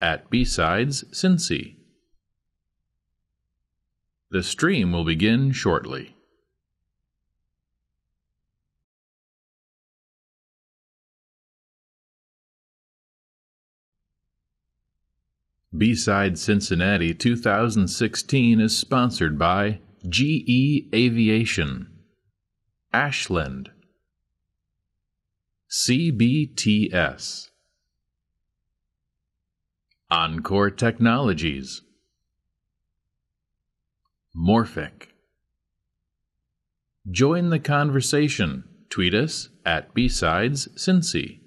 at BSides, Cincy. The stream will begin shortly. BSides Cincinnati 2016 is sponsored by GE Aviation, Ashland, CBTS, Encore Technologies, Morphic. Join the conversation. Tweet us at BSides Cincy.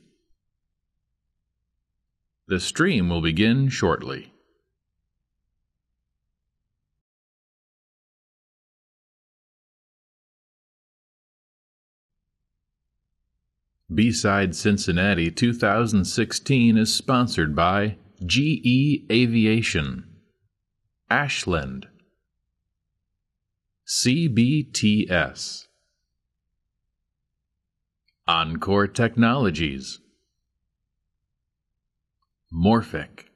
The stream will begin shortly. BSides Cincinnati 2016 is sponsored by GE Aviation, Ashland, CBTS, Encore Technologies, Morphic.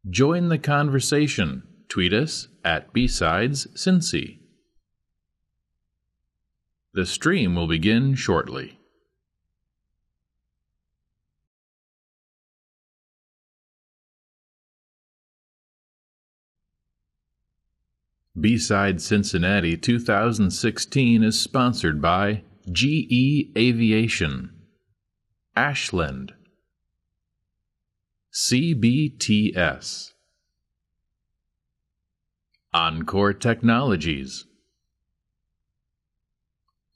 Join the conversation. Tweet us at BSides Cincy. The stream will begin shortly. BSides Cincinnati 2016 is sponsored by GE Aviation, Ashland, CBTS, Encore Technologies,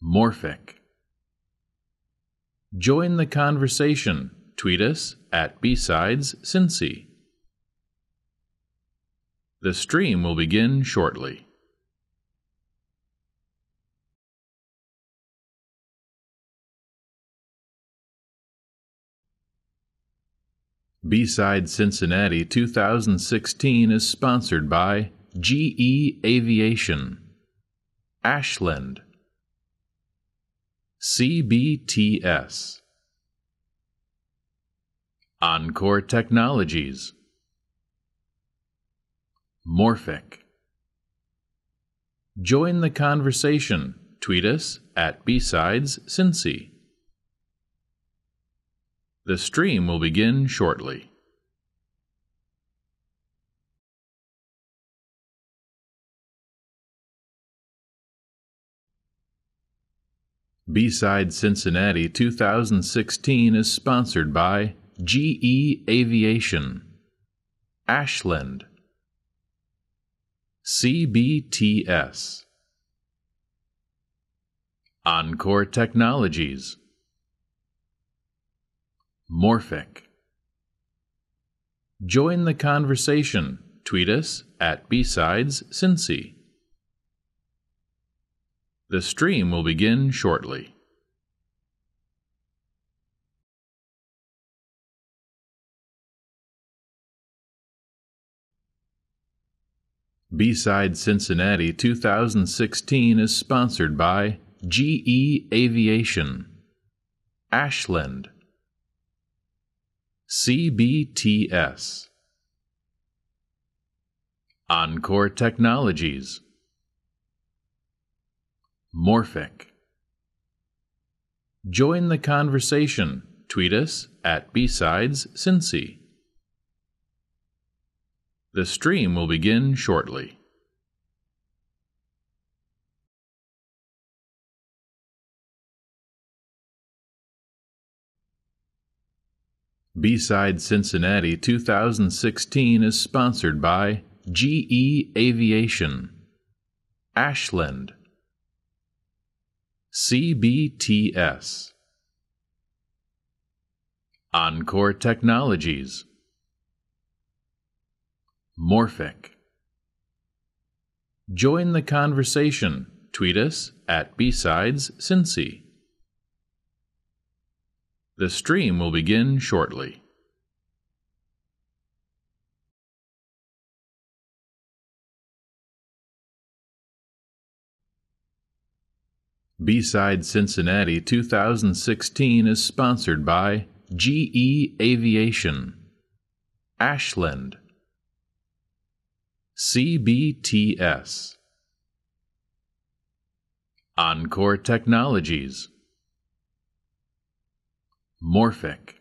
Morphic. Join the conversation. Tweet us at BSides Cincy. The stream will begin shortly. BSides Cincinnati 2016 is sponsored by GE Aviation, Ashland, CBTS, Encore Technologies, Morphic. Join the conversation. Tweet us at BSides Cincy. The stream will begin shortly. BSides Cincinnati 2016 is sponsored by GE Aviation, Ashland, CBTS, Encore Technologies, Morphic. Join the conversation. Tweet us at BSides Cincy. The stream will begin shortly. BSides Cincinnati 2016 is sponsored by GE Aviation, Ashland, CBTS, Encore Technologies, Morphic. Join the conversation. Tweet us at BSides Cincy. The stream will begin shortly. BSides Cincinnati 2016 is sponsored by GE Aviation, Ashland, CBTS, Encore Technologies, Morphic. Join the conversation. Tweet us at BSides Cincy. The stream will begin shortly. BSides Cincinnati 2016 is sponsored by GE Aviation, Ashland. CBTS. Encore Technologies. Morphic.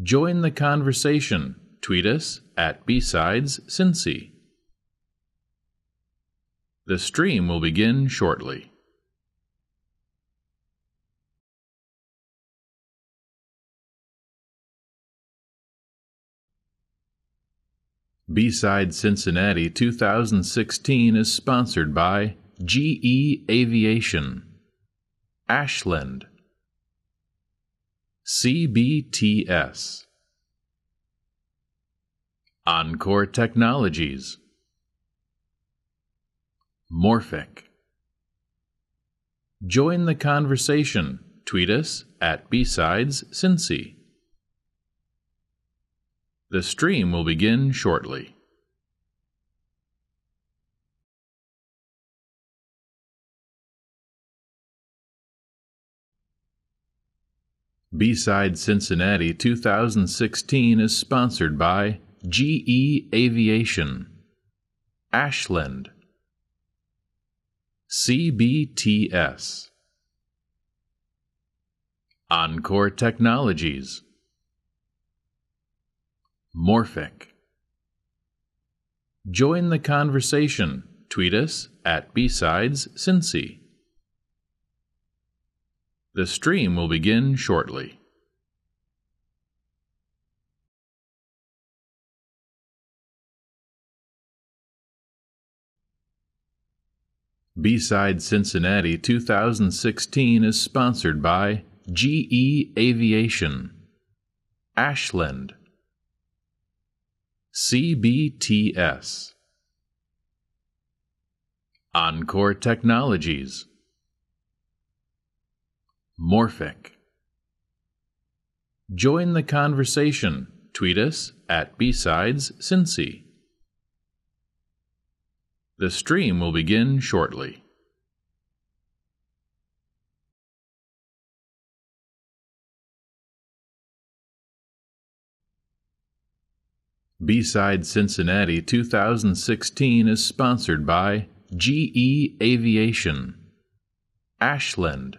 Join the conversation. Tweet us at BSides Cincy. The stream will begin shortly. BSides Cincinnati 2016 is sponsored by GE Aviation, Ashland, CBTS, Encore Technologies, Morphic. Join the conversation. Tweet us at BSides Cincy. The stream will begin shortly. BSides Cincinnati 2016 is sponsored by GE Aviation, Ashland, CBTS, Encore Technologies, Morphic. Join the conversation. Tweet us at BSides Cincy. The stream will begin shortly. BSides Cincinnati 2016 is sponsored by GE Aviation, Ashland, CBTS, Encore Technologies, Morphic. Join the conversation. Tweet us at BSides Cincy. The stream will begin shortly. BSides Cincinnati 2016 is sponsored by GE Aviation, Ashland,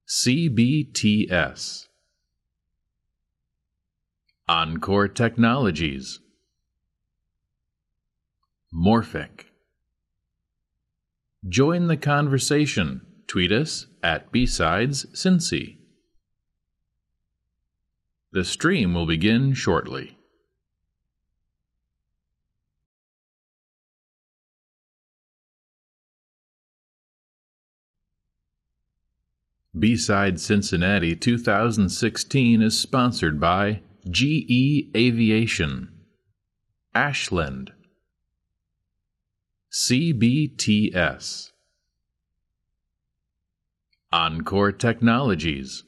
CBTS, Encore Technologies, Morphic. Join the conversation. Tweet us at BSides Cincy. The stream will begin shortly. BSides Cincinnati 2016 is sponsored by GE Aviation, Ashland, CBTS, Encore Technologies,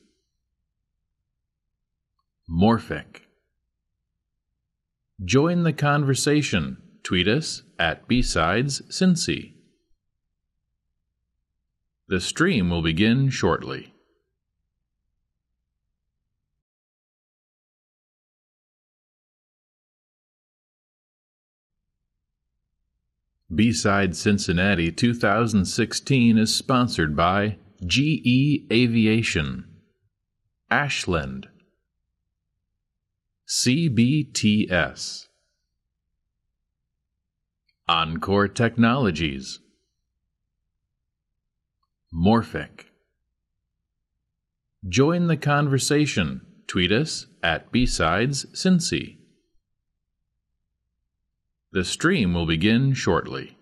Morphic. Join the conversation. Tweet us at BSides Cincy. The stream will begin shortly. BSides Cincinnati 2016 is sponsored by GE Aviation, Ashland, CBTS, Encore Technologies, Morphic. Join the conversation. Tweet us at BSides Cincy. The stream will begin shortly.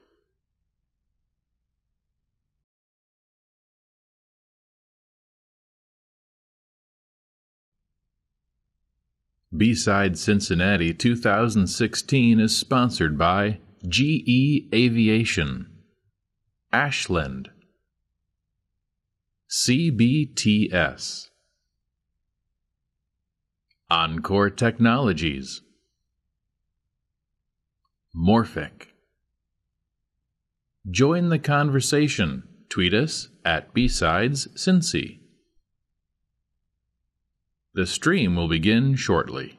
BSides Cincinnati 2016 is sponsored by GE Aviation, Ashland, CBTS, Encore Technologies, Morphic. Join the conversation. Tweet us at BSides Cincy. The stream will begin shortly.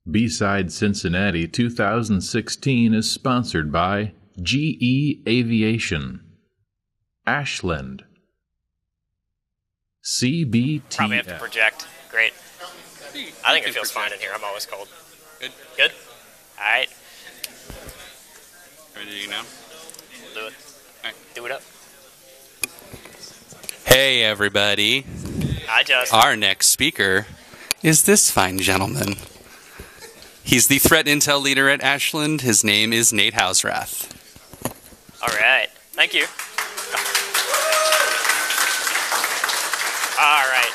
BSides Cincinnati 2016 is sponsored by GE Aviation, Ashland, CBTF. Probably have to project. Great. I think it feels fine in here. I'm always cold. Good. Good? All right. Ready to do now? We'll do it. All right. Do it up. Hey, everybody. Hi, Justin. Our next speaker is this fine gentleman. He's the threat intel leader at Ashland. His name is Nate Hausrath. All right. Thank you. All right.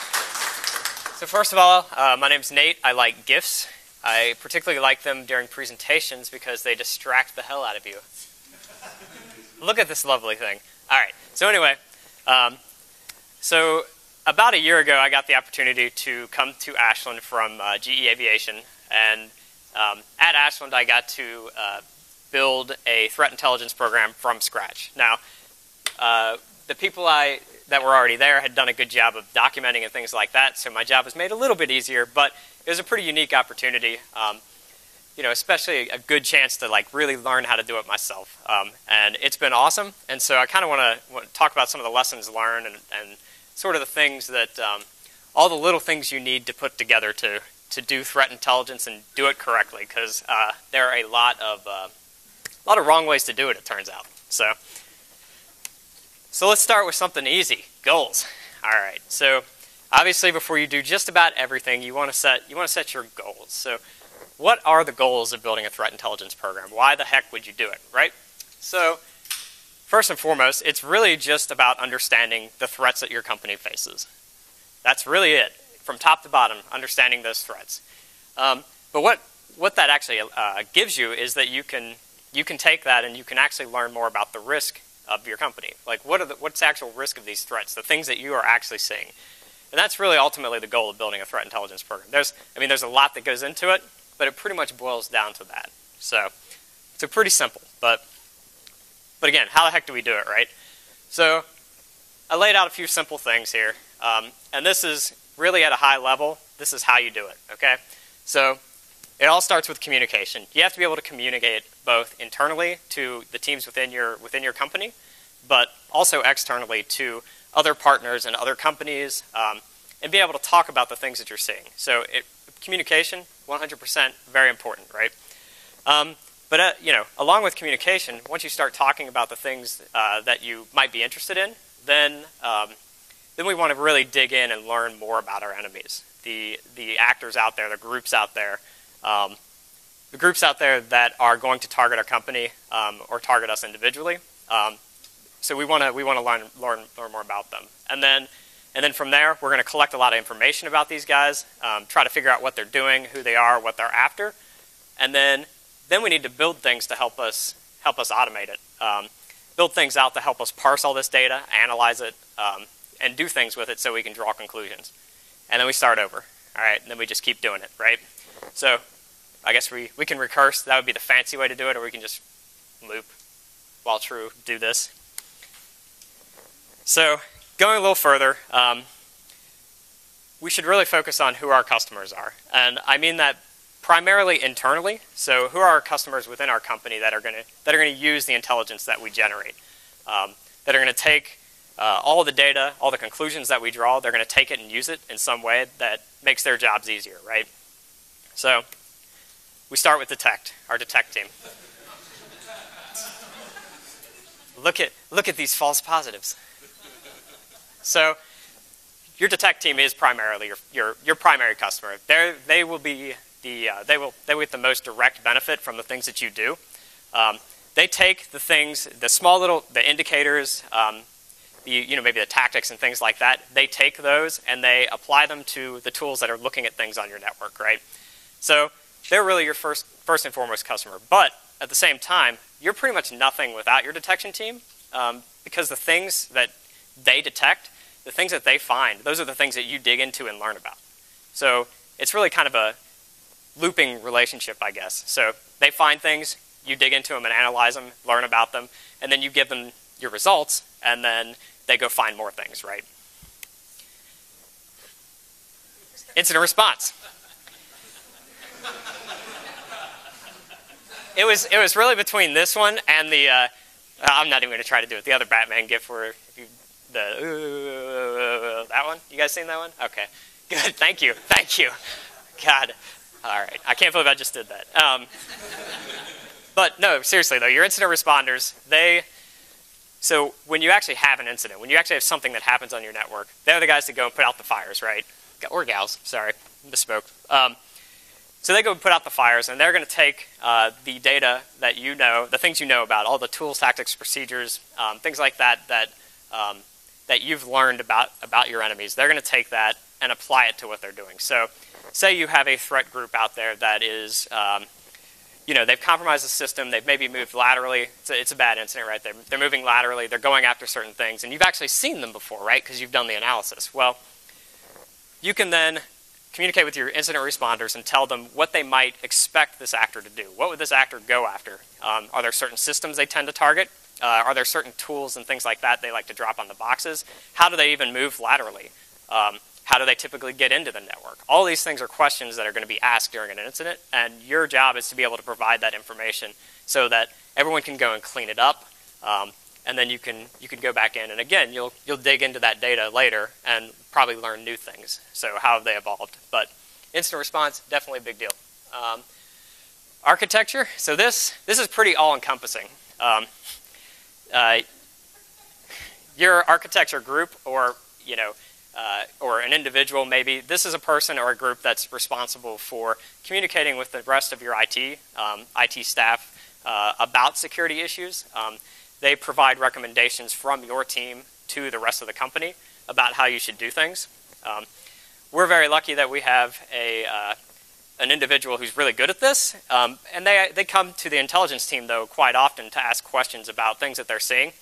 So first of all, my name's Nate. I like GIFs. I particularly like them during presentations because they distract the hell out of you. Look at this lovely thing. All right. So anyway, so about a year ago, I got the opportunity to come to Ashland from GE Aviation. And at Ashland, I got to build a threat intelligence program from scratch. Now, the people that were already there had done a good job of documenting and things like that, so my job was made a little bit easier, but it was a pretty unique opportunity, especially a good chance to really learn how to do it myself. And it's been awesome, and so I kind of want to talk about some of the lessons learned and sort of the things that, all the little things you need to put together to do threat intelligence and do it correctly, because there are a lot of wrong ways to do it, it turns out. So let's start with something easy, goals. All right, so obviously before you do just about everything, you want to set your goals. So what are the goals of building a threat intelligence program? Why the heck would you do it, right? So first and foremost, it's really just about understanding the threats that your company faces. That's really it. From top to bottom, understanding those threats. But what that actually gives you is that you can take that and you can actually learn more about the risk of your company. Like what's the actual risk of these threats, the things that you are actually seeing. And that's really ultimately the goal of building a threat intelligence program. There's a lot that goes into it, but it pretty much boils down to that. So pretty simple. But again, how the heck do we do it, right? So I laid out a few simple things here. And this is really at a high level, this is how you do it, okay? So it all starts with communication. You have to be able to communicate both internally to the teams within your company, but also externally to other partners and other companies, and be able to talk about the things that you're seeing. So communication, 100% very important, right? But along with communication, once you start talking about the things that you might be interested in, then we want to really dig in and learn more about our enemies, the actors out there, the groups out there that are going to target our company or target us individually. So we want to learn more about them, and then from there we're going to collect a lot of information about these guys, try to figure out what they're doing, who they are, what they're after, and then we need to build things to help us automate it. Build things out to help us parse all this data, analyze it, and do things with it so we can draw conclusions. And then we start over, all right? And then we just keep doing it, right? So I guess we can recurse. That would be the fancy way to do it, or we can just loop while true, do this. So going a little further, we should really focus on who our customers are. And I mean that primarily internally. So who are our customers within our company that are going to use the intelligence that we generate, that are going to take all the data, all the conclusions that we draw, they're going to take it and use it in some way that makes their jobs easier, right? So we start with detect, our detect team. Look at these false positives. So your detect team is primarily your primary customer. They will be they will get the most direct benefit from the things that you do. They take the things, the indicators, maybe the tactics and things like that. They take those and they apply them to the tools that are looking at things on your network, right? So they're really your first and foremost customer. But at the same time, you're pretty much nothing without your detection team, because the things that they detect, the things that they find, those are the things that you dig into and learn about. So it's really kind of a looping relationship, I guess. So they find things, you dig into them and analyze them, learn about them, and then you give them your results, and then they go find more things, right? Incident response. It was really between this one and the, I'm not even going to try to do it, the other Batman gif where that one? You guys seen that one? Okay. Good, thank you. God. All right, I can't believe I just did that. But no, seriously though, your incident responders, so when you actually have an incident, when you actually have something that happens on your network, they're the guys that go and put out the fires, right? Or gals, sorry, misspoke. So they go and put out the fires, and they're going to take the data that you know, the things you know about, all the tools, tactics, procedures, things like that that you've learned about your enemies. They're going to take that and apply it to what they're doing. So say you have a threat group out there that is, they've compromised the system, they've maybe moved laterally. It's a bad incident, right? They're moving laterally, they're going after certain things, and you've actually seen them before, right? Because you've done the analysis. Well, you can then communicate with your incident responders and tell them what they might expect this actor to do. What would this actor go after? Are there certain systems they tend to target? Are there certain tools and things like that they like to drop on the boxes? How do they even move laterally? How do they typically get into the network? All these things are questions that are going to be asked during an incident, and your job is to be able to provide that information so that everyone can go and clean it up, and then you can go back in, and again, you'll dig into that data later and probably learn new things. So how have they evolved? But incident response, definitely a big deal. Architecture. So this is pretty all-encompassing. Your architecture group, or an individual maybe, this is a person or a group that's responsible for communicating with the rest of your IT staff about security issues. They provide recommendations from your team to the rest of the company about how you should do things. We're very lucky that we have an individual who's really good at this, and they come to the intelligence team, though, quite often to ask questions about things that they're seeing.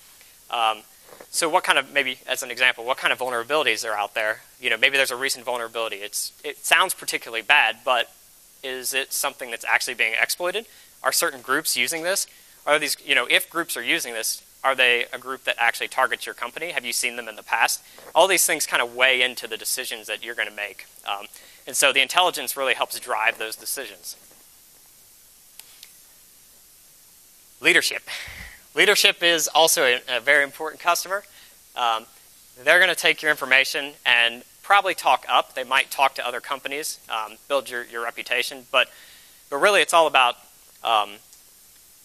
So what kind of, maybe as an example, what kind of vulnerabilities are out there? Maybe there's a recent vulnerability. It sounds particularly bad, but is it something that's actually being exploited? Are certain groups using this? Are these, if groups are using this, are they a group that actually targets your company? Have you seen them in the past? All these things kind of weigh into the decisions that you're going to make. And so the intelligence really helps drive those decisions. Leadership. Leadership is also a very important customer. They're going to take your information and probably talk up. They might talk to other companies, build your reputation. But really it's all about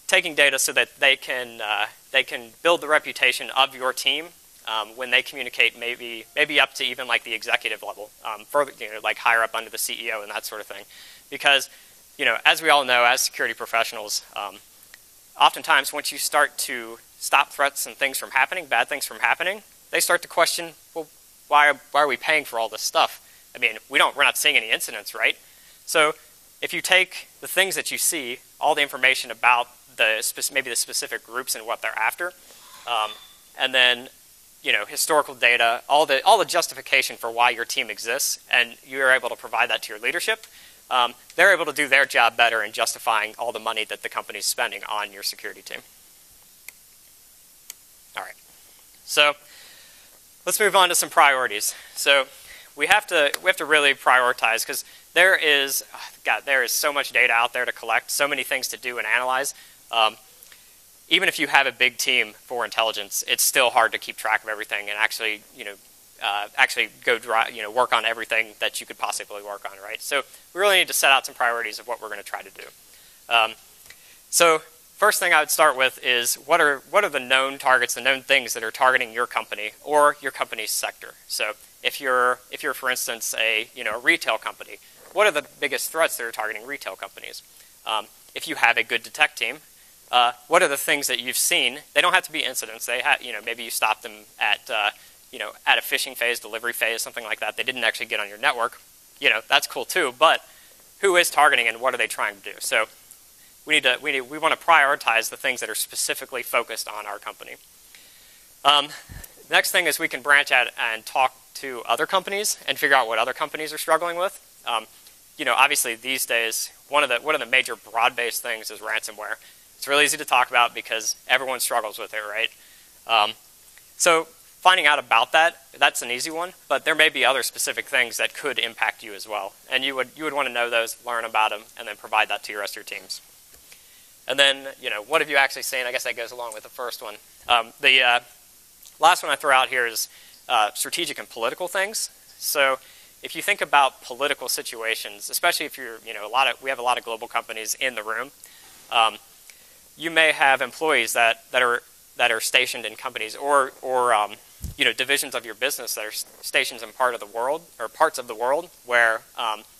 taking data so that they can build the reputation of your team when they communicate maybe up to even like the executive level, further, like higher up under the CEO and that sort of thing. Because, as we all know, as security professionals, oftentimes once you start to stop threats and things from happening, bad things from happening, they start to question, well, why are we paying for all this stuff? I mean, we're not seeing any incidents, right? So if you take the things that you see, all the information about maybe the specific groups and what they're after, and then historical data, all the justification for why your team exists, and you're able to provide that to your leadership, they're able to do their job better in justifying all the money that the company's spending on your security team. All right, so let's move on to some priorities. So we have to really prioritize, because there is so much data out there to collect, so many things to do and analyze. Even if you have a big team for intelligence, it's still hard to keep track of everything and actually work on everything that you could possibly work on, right? So we really need to set out some priorities of what we're going to try to do. So first thing I would start with is what are the known targets, the known things that are targeting your company or your company's sector. So if you're for instance a retail company, what are the biggest threats that are targeting retail companies? If you have a good detect team, what are the things that you've seen? They don't have to be incidents. They maybe you stopped them at at a phishing phase, delivery phase, something like that. They didn't actually get on your network. That's cool too. But who is targeting and what are they trying to do? So we want to prioritize the things that are specifically focused on our company. Next thing is we can branch out and talk to other companies and figure out what other companies are struggling with. Obviously these days, one of the major broad-based things is ransomware. It's really easy to talk about because everyone struggles with it, right? So finding out about that, that's an easy one, but there may be other specific things that could impact you as well. And you would want to know those, learn about them, and then provide that to your rest of your teams. And then, what have you actually seen? I guess that goes along with the first one. The last one I throw out here is strategic and political things. So if you think about political situations, especially if you're, we have a lot of global companies in the room. You may have employees that are stationed in companies or divisions of your business that are stationed in parts of the world where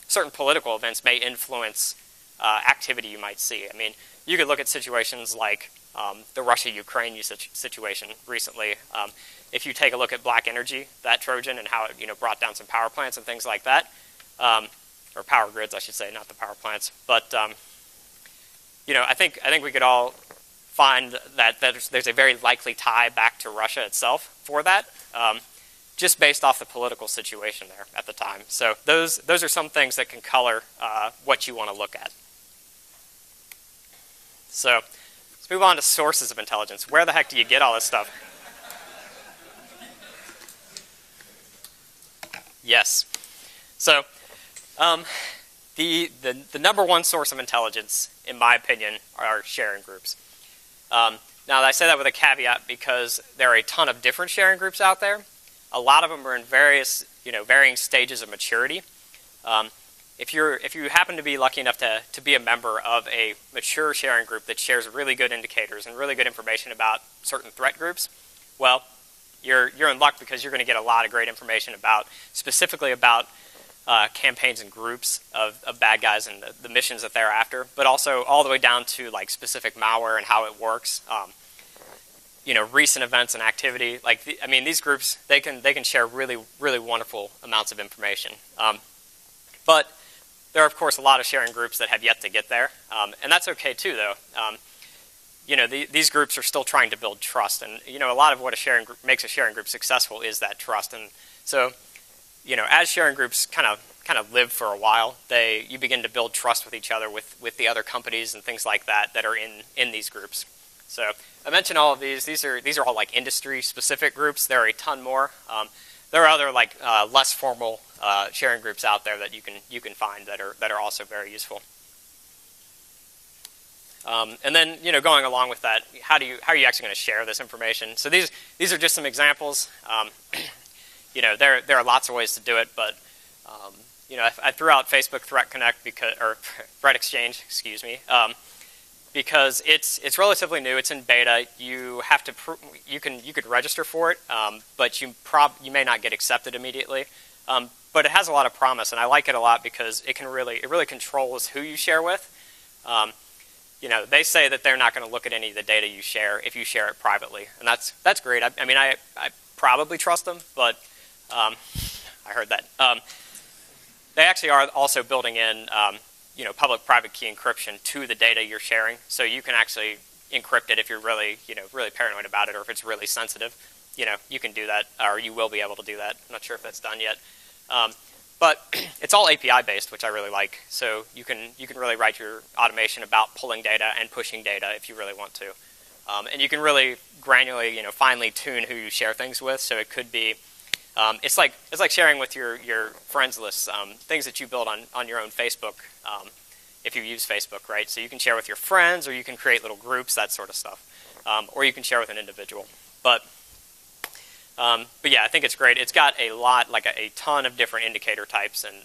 certain political events may influence activity you might see. I mean, you could look at situations like the Russia-Ukraine situation recently. If you take a look at Black Energy, that Trojan, and how it brought down some power plants and things like that, or power grids, I should say, not the power plants. But I think we could all find that there's a very likely tie back to Russia itself for that, just based off the political situation there at the time. So those are some things that can color what you want to look at. So let's move on to sources of intelligence. Where the heck do you get all this stuff? Yes. So the number one source of intelligence, in my opinion, are sharing groups. Now, I say that with a caveat because there are a ton of different sharing groups out there. A lot of them are in various, varying stages of maturity. If you happen to be lucky enough to be a member of a mature sharing group that shares really good indicators and really good information about certain threat groups, well, you're in luck because you're going to get a lot of great information specifically about campaigns and groups of bad guys and the missions that they're after, but also all the way down to like specific malware and how it works. Recent events and activity. These groups they can share really, really wonderful amounts of information. But there are, of course, a lot of sharing groups that have yet to get there, and that's okay too, though. These groups are still trying to build trust, and a lot of what makes a sharing group successful is that trust. And so, as sharing groups kind of live for a while, you begin to build trust with each other, with the other companies and things like that are in these groups. So I mentioned all of these. These are all like industry-specific groups. There are a ton more. There are other less formal sharing groups out there that you can find that are also very useful. And then going along with that, how are you actually going to share this information? So these are just some examples. There are lots of ways to do it, but I threw out Facebook Threat Connect or Threat Exchange, excuse me, because it's relatively new. It's in beta. You have to you could register for it, but you may not get accepted immediately. But it has a lot of promise, and I like it a lot because it really controls who you share with. They say that they're not going to look at any of the data you share if you share it privately, and that's great. I probably trust them, but I heard that. They actually are also building in public-private key encryption to the data you're sharing, so you can actually encrypt it if you're really paranoid about it, or if it's really sensitive. You can do that, or you will be able to do that. I'm not sure if that's done yet. But it's all API based, which I really like. So you can really write your automation about pulling data and pushing data if you really want to, and you can really granularly, finely tune who you share things with. So it could be, it's like sharing with your friends lists, things that you build on your own Facebook, if you use Facebook, right? So you can share with your friends, or you can create little groups, that sort of stuff, or you can share with an individual. But yeah, I think it's great. It's got a ton of different indicator types and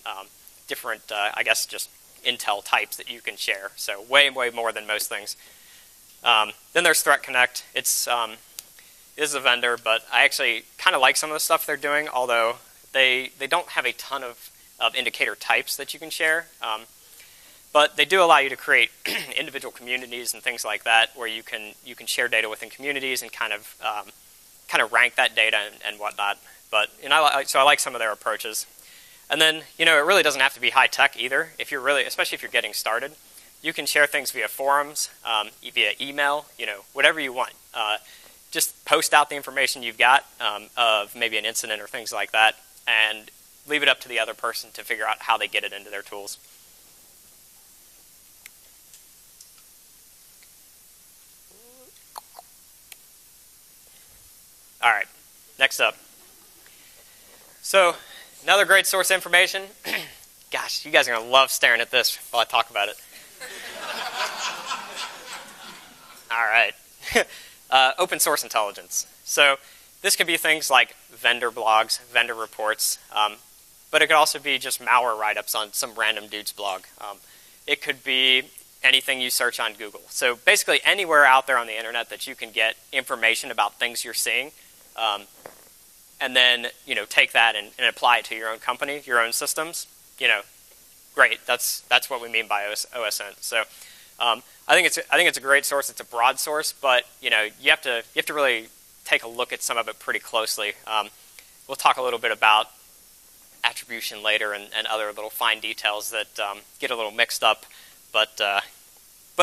different, just intel types that you can share. So way, way more than most things. Then there's Threat Connect. It is a vendor, but I actually kind of like some of the stuff they're doing, although they don't have a ton of indicator types that you can share. But they do allow you to create individual communities and things like that, where you can share data within communities and kind of rank that data and whatnot. But so I like some of their approaches. And then it really doesn't have to be high tech either. Especially if you're getting started, you can share things via forums, via email, whatever you want. Just post out the information you've got of maybe an incident or things like that, and leave it up to the other person to figure out how they get it into their tools. All right, next up. So another great source of information. Gosh, you guys are going to love staring at this while I talk about it. All right. Open source intelligence. So this could be things like vendor blogs, vendor reports, but it could also be just malware write-ups on some random dude's blog. It could be anything you search on Google. So basically anywhere out there on the internet that you can get information about things you're seeing, and then take that and apply it to your own company, your own systems. Great. That's what we mean by OSN. So I think it's a great source. It's a broad source, but you have to really take a look at some of it pretty closely. We'll talk a little bit about attribution later and other little fine details that get a little mixed up, but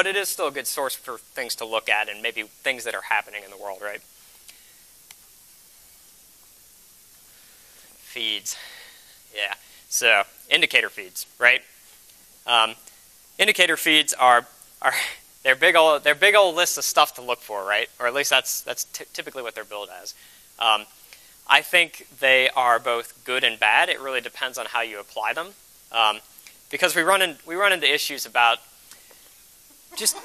it is still a good source for things to look at and maybe things that are happening in the world, right? Feeds, yeah. So indicator feeds, right? Indicator feeds are they're big old lists of stuff to look for, right? Or at least that's typically what they're billed as. I think they are both good and bad. It really depends on how you apply them, because we run into issues about just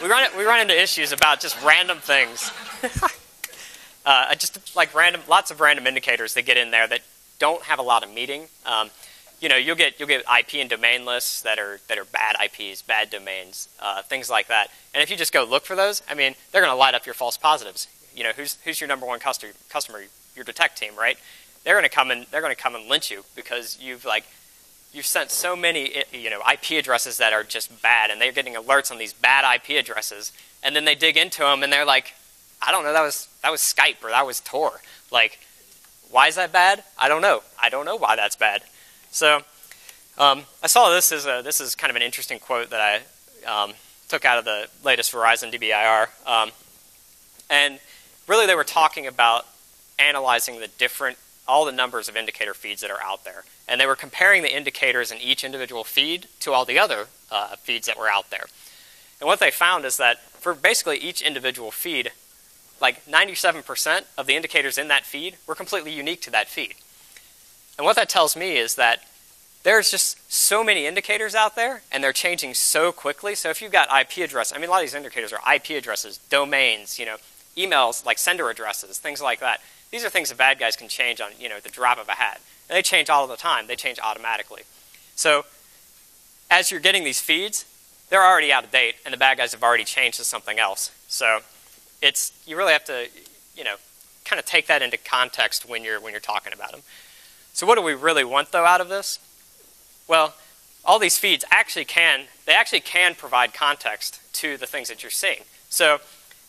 we run into issues about just random things, just like lots of random indicators that get in there that don't have a lot of meaning. You'll get IP and domain lists that are bad IPs, bad domains, things like that. And if you just go look for those, I mean, they're going to light up your false positives. Who's your number one customer? Your detect team, right? They're going to come and lynch you because you've sent so many IP addresses that are just bad, and they're getting alerts on these bad IP addresses, and then they dig into them and they're like, I don't know, that was Skype or that was Tor. Like, why is that bad? I don't know. I don't know why that's bad. So I saw this is kind of an interesting quote that I took out of the latest Verizon DBIR, and really they were talking about analyzing all the numbers of indicator feeds that are out there, and they were comparing the indicators in each individual feed to all the other feeds that were out there. And what they found is that for basically each individual feed, like 97% of the indicators in that feed were completely unique to that feed. And what that tells me is that there's just so many indicators out there, and they're changing so quickly. So if you've got IP address, I mean, a lot of these indicators are IP addresses, domains, emails, like sender addresses, things like that. These are things that bad guys can change on, the drop of a hat. And they change all the time. They change automatically. So as you're getting these feeds, they're already out of date, and the bad guys have already changed to something else. So you really have to, kind of take that into context when you're talking about them. So what do we really want, though, out of this? Well, all these feeds actually can provide context to the things that you're seeing. So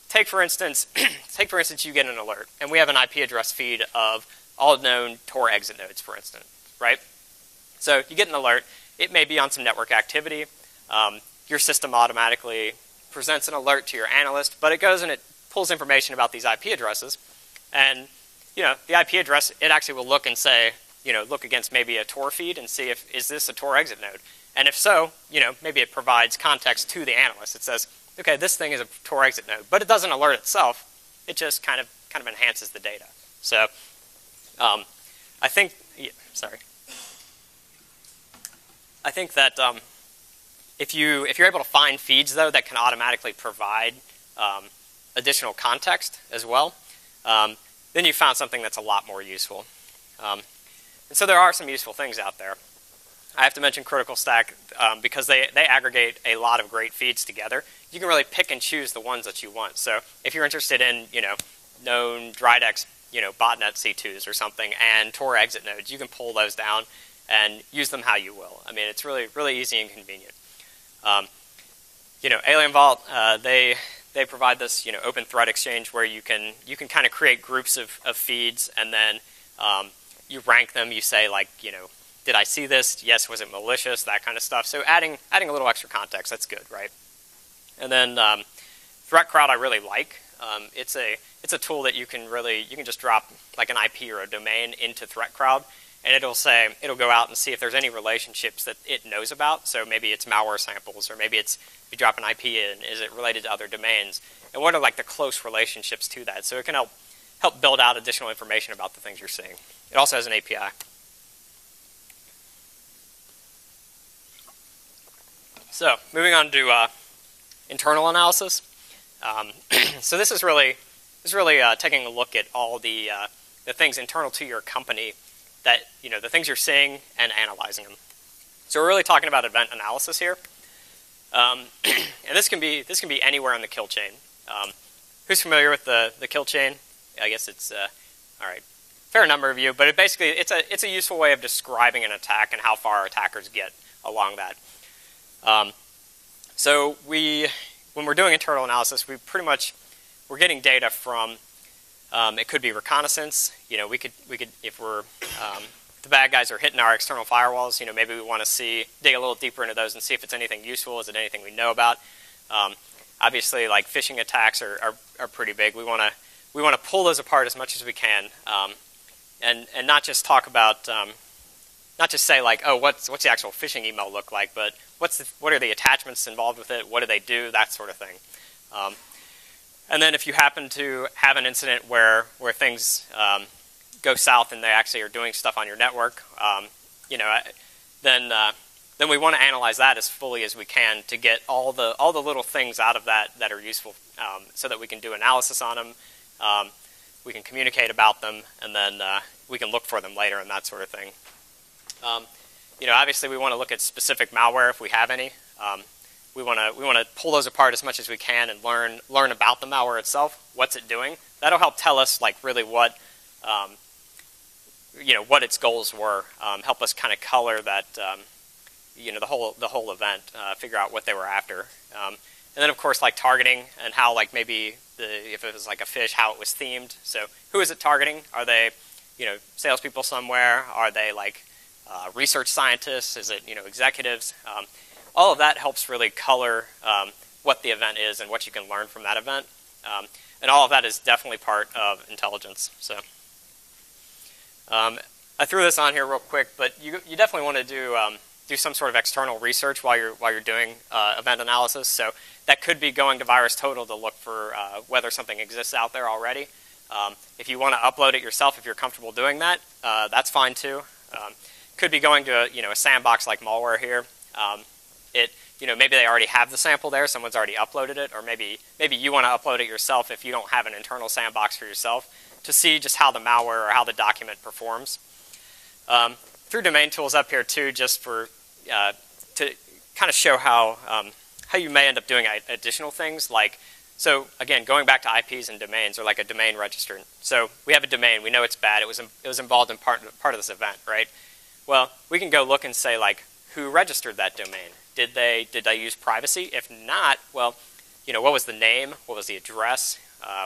take for instance you get an alert, and we have an IP address feed of all known Tor exit nodes, for instance, right? So you get an alert. It may be on some network activity. Your system automatically presents an alert to your analyst, but it goes and it pulls information about these IP addresses, and the IP address, it actually will look and say, look against maybe a Tor feed and see is this a Tor exit node, and if so, maybe it provides context to the analyst. It says, okay, this thing is a Tor exit node, but it doesn't alert itself. It just kind of enhances the data. So I think that if you're able to find feeds, though, that can automatically provide additional context as well, then you found something that's a lot more useful. And so there are some useful things out there. I have to mention Critical Stack because they aggregate a lot of great feeds together. You can really pick and choose the ones that you want. So if you're interested in known Dridex botnet C2s or something and Tor exit nodes, you can pull those down and use them how you will. I mean, it's really easy and convenient. Alien Vault, they provide this open thread exchange where you can kind of create groups of feeds, and then you rank them. You say, like, did I see this? Yes, was it malicious? That kind of stuff. So adding a little extra context, that's good, right? And then Threat Crowd I really like. It's a tool that you can just drop like an IP or a domain into Threat Crowd, and it'll go out and see if there's any relationships that it knows about. So maybe it's malware samples, or maybe it's, if you drop an IP in, is it related to other domains? And what are like the close relationships to that? So it can help help build out additional information about the things you're seeing. It also has an API. So moving on to internal analysis. So this is really taking a look at all the things internal to your company that, the things you're seeing and analyzing them. So we're really talking about event analysis here. And this can be anywhere in the kill chain. Who's familiar with the kill chain? I guess it's all right, fair number of you. But it's a useful way of describing an attack and how far attackers get along that. So when we're doing internal analysis, we're getting data from. It could be reconnaissance. We could if the bad guys are hitting our external firewalls. Maybe we want to dig a little deeper into those and see if it's anything useful. Is it anything we know about? Obviously, like phishing attacks are pretty big. We want to pull those apart as much as we can, and not just talk about, not just say like, oh, what's the actual phishing email look like, but what are the attachments involved with it? What do they do? That sort of thing. And then if you happen to have an incident where things go south and they actually are doing stuff on your network, then we want to analyze that as fully as we can to get all the little things out of that are useful, so that we can do analysis on them, we can communicate about them, and then we can look for them later and that sort of thing. Obviously we want to look at specific malware if we have any. We want to pull those apart as much as we can and learn about the malware itself. What's it doing? That'll help tell us like really what its goals were. Help us kind of color that the whole event. Figure out what they were after. And then of course like targeting and how like maybe if it was like a phish, how it was themed. So who is it targeting? Are they salespeople somewhere? Are they like research scientists? Is it executives? All of that helps really color what the event is and what you can learn from that event. And all of that is definitely part of intelligence. So I threw this on here real quick, but you definitely want to do some sort of external research while you're doing event analysis. So that could be going to VirusTotal to look for whether something exists out there already. If you want to upload it yourself, if you're comfortable doing that, that's fine too. Could be going to a sandbox like Malware here. Maybe they already have the sample there, someone's already uploaded it, or maybe you want to upload it yourself if you don't have an internal sandbox for yourself to see just how the malware or how the document performs. Through domain tools up here too, just for to kind of show how you may end up doing additional things. Like, so again, going back to IPs and domains, or like a domain register. So we have a domain, we know it's bad, it was involved in part of this event, right? Well, we can go look and say like, who registered that domain? Did they use privacy? If not, well, what was the name? What was the address?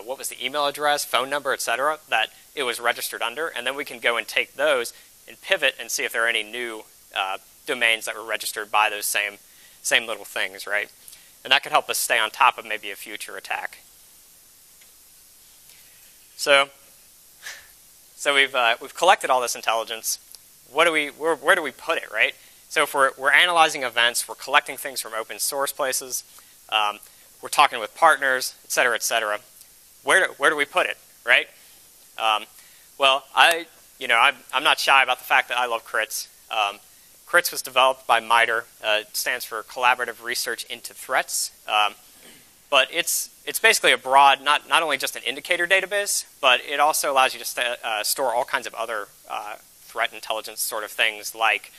What was the email address, phone number, etc. that it was registered under? And then we can go and take those and pivot and see if there are any new domains that were registered by those same little things, right? And that could help us stay on top of maybe a future attack. So we've collected all this intelligence. Where do we put it, right? So if we're analyzing events, we're collecting things from open source places, we're talking with partners, et cetera, where do we put it, right? Well, I'm not shy about the fact that I love CRITS. CRITS was developed by MITRE. It stands for Collaborative Research into Threats. But it's basically a broad, not only just an indicator database, but it also allows you to store all kinds of other threat intelligence sort of things like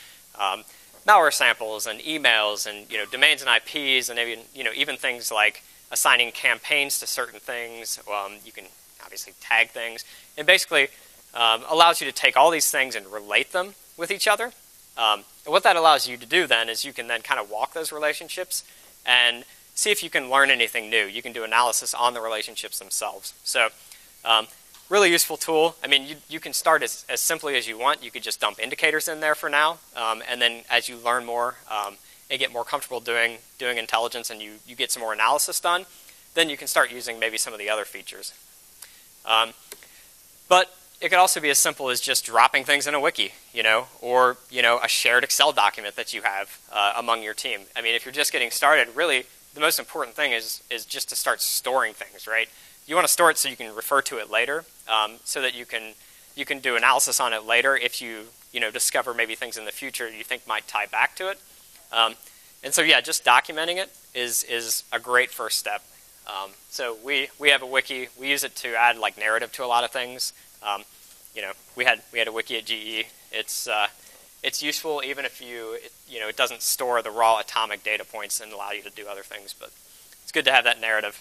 malware samples and emails and domains and IPs, and even things like assigning campaigns to certain things. You can obviously tag things, and basically allows you to take all these things and relate them with each other. And what that allows you to do then is you can then kind of walk those relationships and see if you can learn anything new. You can do analysis on the relationships themselves. So really useful tool. I mean, you can start as simply as you want. You could just dump indicators in there for now, and then as you learn more and get more comfortable doing intelligence, and you get some more analysis done, then you can start using maybe some of the other features. But it could also be as simple as just dropping things in a wiki, or a shared Excel document that you have among your team. I mean, if you're just getting started, really the most important thing is just to start storing things, right? you want to store it so you can refer to it later, so that you can do analysis on it later if you discover maybe things in the future you think might tie back to it. And so yeah, just documenting it is a great first step. So we have a wiki. We use it to add like narrative to a lot of things. We had a wiki at GE. It's useful even if it doesn't store the raw atomic data points and allow you to do other things, but it's good to have that narrative.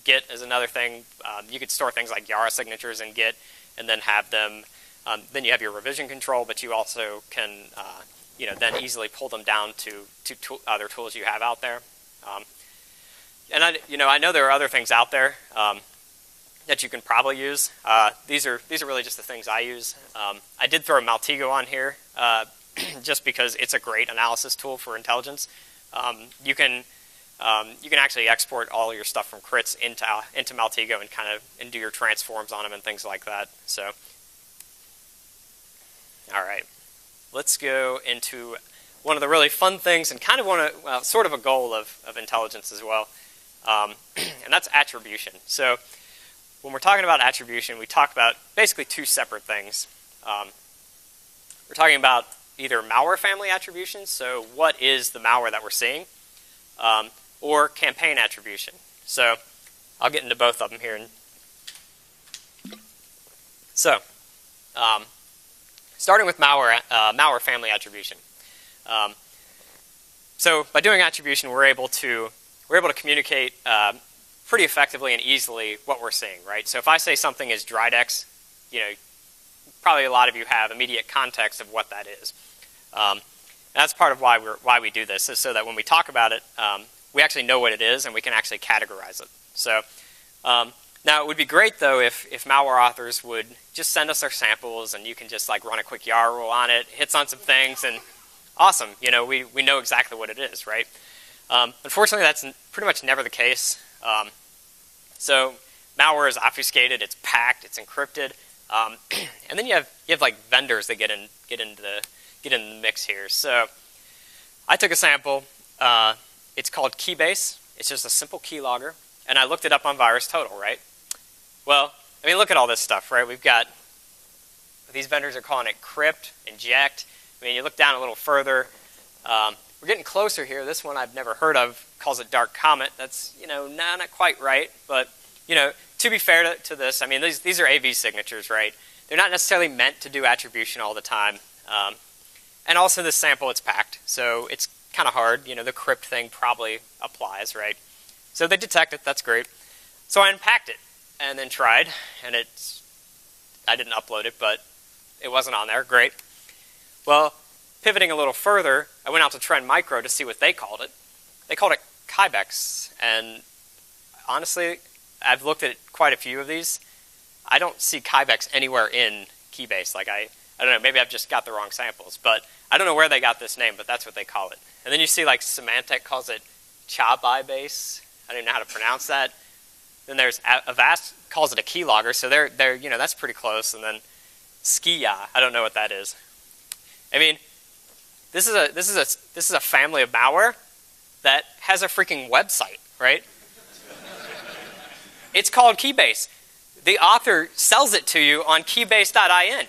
Git is another thing. You could store things like Yara signatures in Git and then have them, then you have your revision control, but you also can then easily pull them down to other tools you have out there. And I know there are other things out there that you can probably use. These are really just the things I use. I did throw Maltego on here just because it's a great analysis tool for intelligence. You can actually export all your stuff from crits into Maltego and do your transforms on them and things like that. So, all right, let's go into one of the really fun things and sort of a goal of intelligence as well, and that's attribution. So, when we're talking about attribution, we talk about basically two separate things. We're talking about either malware family attribution, so what is the malware that we're seeing, or campaign attribution. So I'll get into both of them here. So starting with malware family attribution. So by doing attribution, we're able to communicate pretty effectively and easily what we're seeing, right? So if I say something is Dridex, probably a lot of you have immediate context of what that is. That's part of why we do this, is so that when we talk about it, we actually know what it is and we can actually categorize it. So now it would be great though if malware authors would just send us their samples and you can just like run a quick YAR rule on it, hits on some things, and awesome, we know exactly what it is, right? Unfortunately, that's pretty much never the case. So malware is obfuscated, it's packed, it's encrypted, and then you have like vendors that get in the mix here. So I took a sample. It's called Keybase. It's just a simple keylogger, and I looked it up on VirusTotal, right? Well, I mean, look at all this stuff, right? We've got these vendors are calling it crypt, inject. I mean, you look down a little further. We're getting closer here. This one I've never heard of calls it Dark Comet. That's not quite right, but to be fair to this, I mean these are AV signatures, right? They're not necessarily meant to do attribution all the time, and also this sample it's packed, so it's kind of hard. The crypt thing probably applies, right? So they detect it. That's great. So I unpacked it and then tried, and I didn't upload it, but it wasn't on there. Great. Well, pivoting a little further, I went out to Trend Micro to see what they called it. They called it Kybex, and honestly, I've looked at quite a few of these. I don't see Kybex anywhere in Keybase. Like I don't know, maybe I've just got the wrong samples, but I don't know where they got this name, but that's what they call it. And then you see like Symantec calls it Chabibase. I don't even know how to pronounce that. Then there's Avast calls it a keylogger, so they're that's pretty close. And then Skia, I don't know what that is. I mean, this is a family of malware that has a freaking website, right? It's called Keybase. The author sells it to you on keybase.in.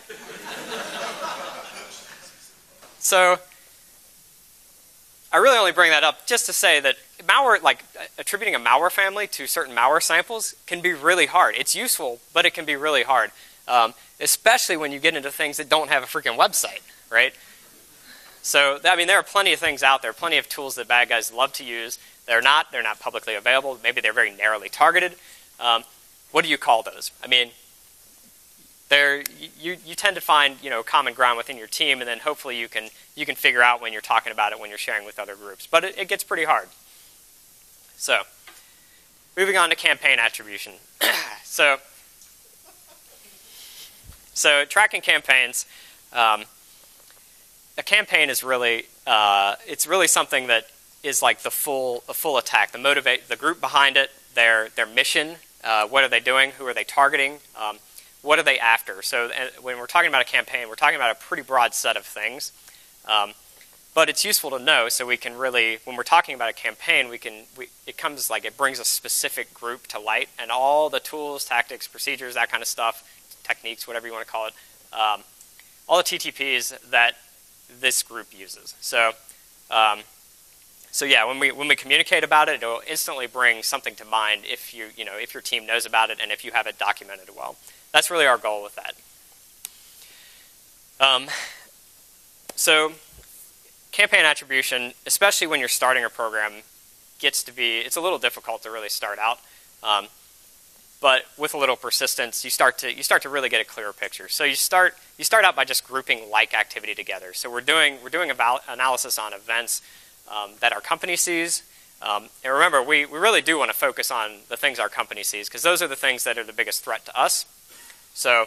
So I really only bring that up just to say that malware, like attributing a malware family to certain malware samples, can be really hard. It's useful, but it can be really hard, especially when you get into things that don't have a freaking website, right? So, I mean, there are plenty of things out there, plenty of tools that bad guys love to use. They're not publicly available. Maybe they're very narrowly targeted. What do you call those? I mean, you tend to find common ground within your team, and then hopefully you can figure out when you're talking about it when you're sharing with other groups. But it gets pretty hard. So, moving on to campaign attribution. so tracking campaigns. A campaign is really it's really something that is like the full attack. The group behind it, their mission. What are they doing? Who are they targeting? What are they after? So when we're talking about a campaign, we're talking about a pretty broad set of things. But it's useful to know, so we can really, when we're talking about a campaign, it brings a specific group to light, and all the tools, tactics, procedures, that kind of stuff, techniques, whatever you want to call it, all the TTPs that this group uses. So yeah, when we communicate about it, it'll instantly bring something to mind if your team knows about it and if you have it documented well. That's really our goal with that. So campaign attribution, especially when you're starting a program, it's a little difficult to really start out. But with a little persistence, you start to really get a clearer picture. So you start out by just grouping like activity together. So we're doing analysis on events that our company sees. And remember, we really do want to focus on the things our company sees, because those are the things that are the biggest threat to us. So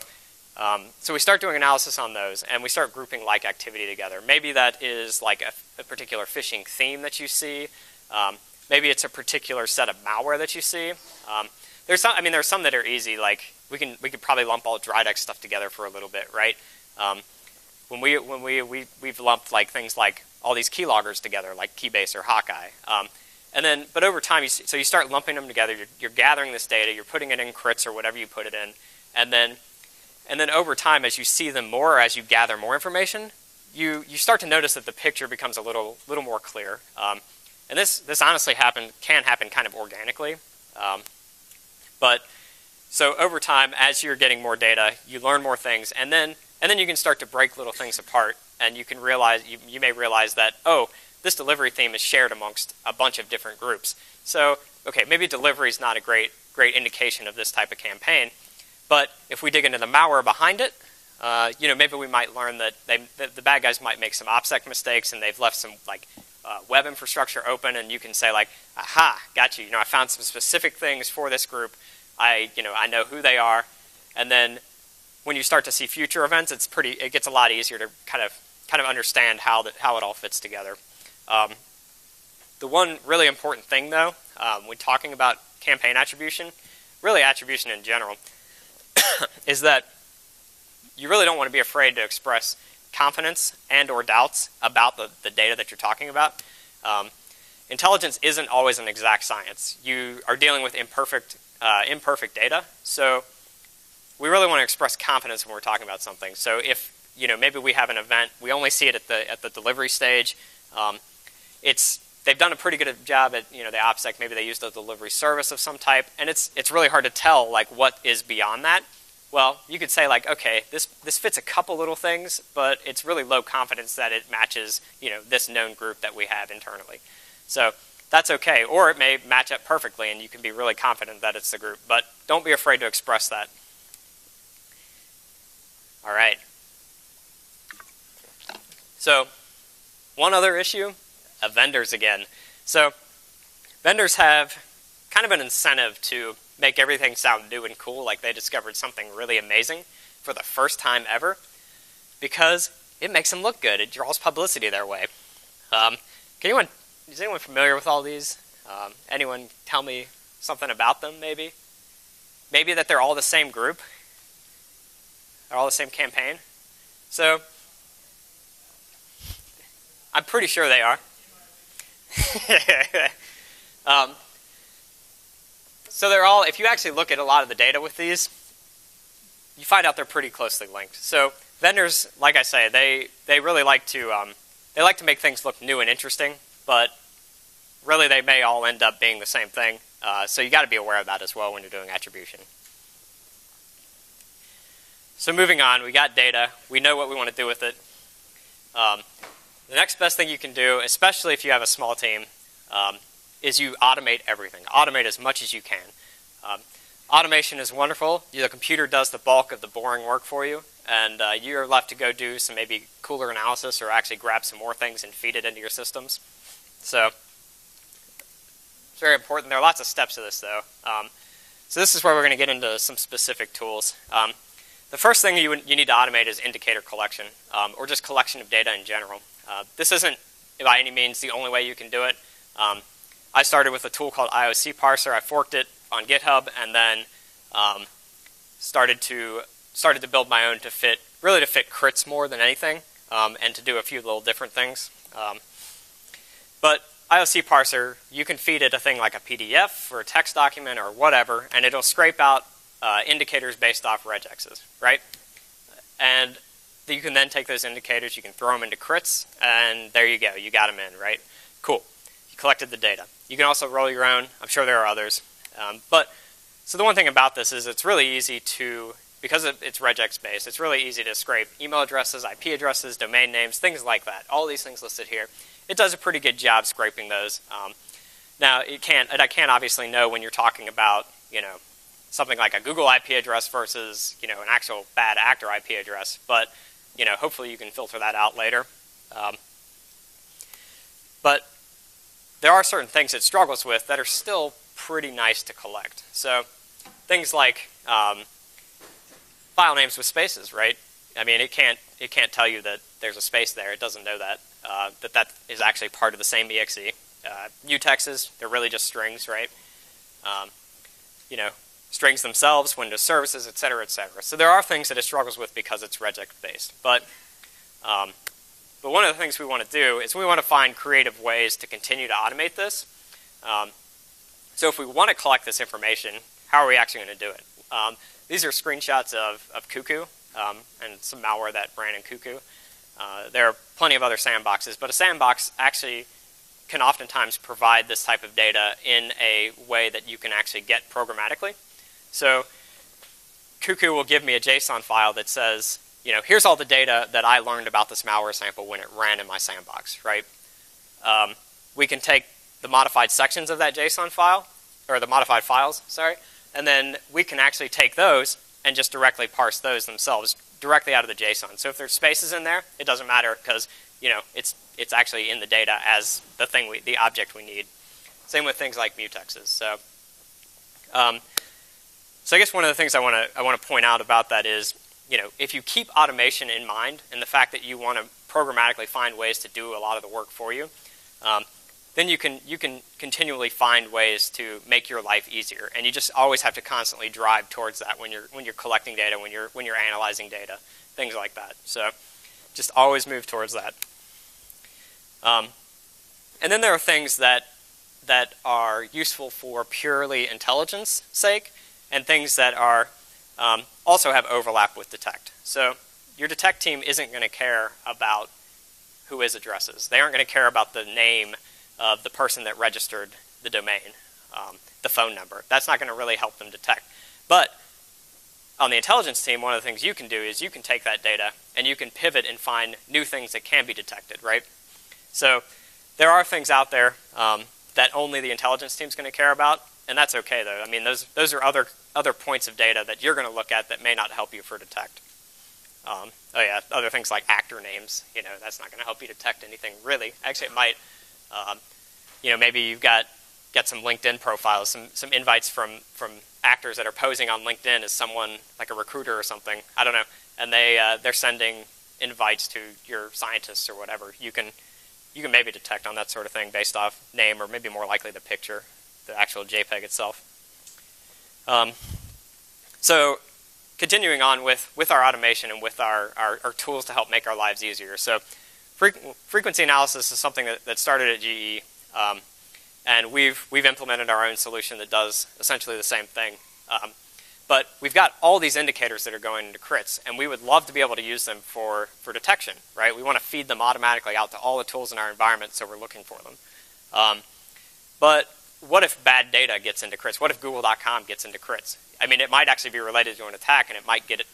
we start doing analysis on those, and we start grouping like activity together. Maybe that is like a particular phishing theme that you see. Maybe it's a particular set of malware that you see. There's some that are easy. Like we could probably lump all DryDex stuff together for a little bit, right? We've lumped like things like all these keyloggers together, like Keybase or Hawkeye. But over time, you start lumping them together. You're gathering this data. You're putting it in crits or whatever you put it in, and then over time, as you see them more, or as you gather more information, you start to notice that the picture becomes a little more clear. And this honestly can happen kind of organically. But so over time, as you're getting more data, you learn more things, and then you can start to break little things apart, and you can realize you may realize that, oh, this delivery theme is shared amongst a bunch of different groups. So okay, maybe delivery is not a great indication of this type of campaign, but if we dig into the malware behind it, maybe we might learn that the bad guys might make some OPSEC mistakes, and they've left some web infrastructure open, and you can say like, aha, got you. I found some specific things for this group. I know who they are, and then when you start to see future events, it gets a lot easier to kind of understand how it all fits together. The one really important thing, though, when talking about campaign attribution, really attribution in general, is that you really don't want to be afraid to express confidence and or doubts about the data that you're talking about. Intelligence isn't always an exact science. You are dealing with imperfect data, so we really want to express confidence when we're talking about something. So if maybe we have an event, we only see it at the delivery stage. They've done a pretty good job at the OPSEC. Maybe they used a delivery service of some type, and it's really hard to tell like what is beyond that. Well, you could say like, okay, this fits a couple little things, but it's really low confidence that it matches this known group that we have internally. So that's okay, or it may match up perfectly, and you can be really confident that it's the group. But don't be afraid to express that. All right. So one other issue, vendors again. So vendors have kind of an incentive to make everything sound new and cool, like they discovered something really amazing for the first time ever, because it makes them look good. It draws publicity their way. Is anyone familiar with all these? Anyone tell me something about them, maybe? Maybe that they're all the same group? They're all the same campaign? So, I'm pretty sure they are. So they're all, if you actually look at a lot of the data with these, you find out they're pretty closely linked. So vendors, like I say, they really like to make things look new and interesting, but really they may all end up being the same thing. So you got to be aware of that as well when you're doing attribution. So moving on, we got data. We know what we want to do with it. The next best thing you can do, especially if you have a small team, is you automate everything. Automate as much as you can. Automation is wonderful. The computer does the bulk of the boring work for you, and you're left to go do some maybe cooler analysis or actually grab some more things and feed it into your systems. So it's very important. There are lots of steps to this, though. So this is where we're going to get into some specific tools. The first thing you need to automate is indicator collection, or just collection of data in general. This isn't by any means the only way you can do it. I started with a tool called IOC Parser. I forked it on GitHub, and then started to build my own to fit crits more than anything. and to do a few little different things. But IOC parser, you can feed it a thing like a PDF or a text document or whatever, and it'll scrape out indicators based off regexes, right? And you can then take those indicators, you can throw them into crits, and there you go, you got them in, right? Cool, you collected the data. You can also roll your own, I'm sure there are others. So the one thing about this is it's really easy to, because it's regex based, it's really easy to scrape email addresses, IP addresses, domain names, things like that. All these things listed here. It does a pretty good job scraping those. Now, I can't obviously know when you're talking about, something like a Google IP address versus, an actual bad actor IP address, but, hopefully you can filter that out later. But there are certain things it struggles with that are still pretty nice to collect. So things like file names with spaces, right? I mean, it can't tell you that there's a space there. It doesn't know that. That is actually part of the same exe. Mutexes, they're really just strings, right? Strings themselves, Windows services, et cetera, et cetera. So there are things that it struggles with because it's regex-based. But one of the things we want to do is we want to find creative ways to continue to automate this. So if we want to collect this information, how are we actually going to do it? These are screenshots of Cuckoo and some malware that ran in Cuckoo. There are plenty of other sandboxes, but a sandbox actually can oftentimes provide this type of data in a way that you can actually get programmatically. So Cuckoo will give me a JSON file that says, here's all the data that I learned about this malware sample when it ran in my sandbox, right? We can take the modified sections of that JSON file, or the modified files, sorry, and then we can actually take those and just directly parse those themselves directly out of the JSON. So if there's spaces in there, it doesn't matter because it's actually in the data as the object we need. Same with things like mutexes. So I guess one of the things I want to point out about that is, if you keep automation in mind and the fact that you want to programmatically find ways to do a lot of the work for you, then you can continually find ways to make your life easier, and you just always have to constantly drive towards that when you're collecting data, when you're analyzing data, things like that. So just always move towards that. And then there are things that are useful for purely intelligence sake, and things that are also have overlap with detect. So your detect team isn't going to care about who is addresses. They aren't going to care about the name of the person that registered the domain, the phone number. That's not going to really help them detect. But on the intelligence team, one of the things you can do is you can take that data and you can pivot and find new things that can be detected, right? So there are things out there that only the intelligence team is going to care about, and that's okay, though. I mean, those are other points of data that you're going to look at that may not help you for detect. Other things like actor names, that's not going to help you detect anything, really. Actually, it might. Maybe you've got some LinkedIn profiles, some invites from actors that are posing on LinkedIn as someone like a recruiter or something. I don't know, and they're sending invites to your scientists or whatever. You can maybe detect on that sort of thing based off name, or maybe more likely the picture, the actual JPEG itself. So continuing on with our automation and with our tools to help make our lives easier. So frequency analysis is something that started at GE, and we've implemented our own solution that does essentially the same thing. But we've got all these indicators that are going into crits, and we would love to be able to use them for detection, right? We want to feed them automatically out to all the tools in our environment, so we're looking for them. But what if bad data gets into crits? What if Google.com gets into crits? I mean, it might actually be related to an attack, and it might get it,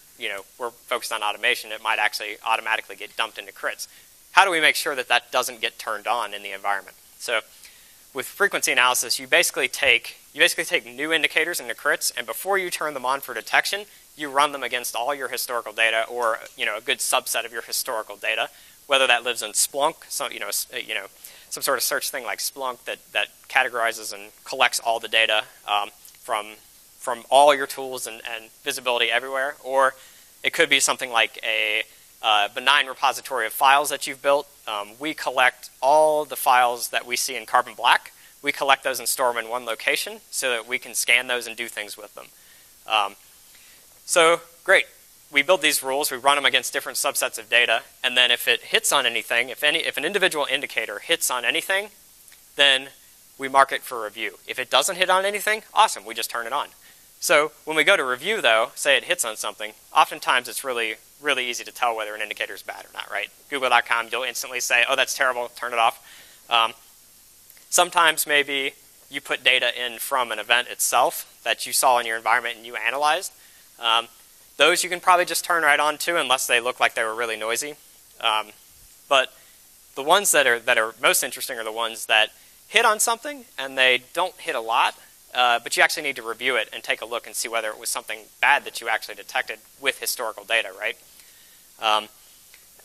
we're focused on automation, it might actually automatically get dumped into crits. How do we make sure that that doesn't get turned on in the environment? So with frequency analysis, you basically take new indicators into crits, and before you turn them on for detection, you run them against all your historical data, or a good subset of your historical data, whether that lives in Splunk, some sort of search thing like Splunk that categorizes and collects all the data from all your tools and visibility everywhere, or it could be something like a benign repository of files that you've built. We collect all the files that we see in Carbon Black. We collect those and store them in one location so that we can scan those and do things with them. So great. we build these rules, we run them against different subsets of data, and then if it hits on anything, if an individual indicator hits on anything, then we mark it for review. If it doesn't hit on anything, awesome, we just turn it on. So when we go to review, though, say it hits on something, oftentimes it's really, really easy to tell whether an indicator is bad or not, right? Google.com, you'll instantly say, oh, that's terrible, turn it off. Sometimes maybe you put data in from an event itself that you saw in your environment and you analyzed. Those you can probably just turn right on to unless they look like they were really noisy. But the ones that are most interesting are the ones that hit on something and they don't hit a lot, but you actually need to review it and take a look and see whether it was something bad that you actually detected with historical data, right?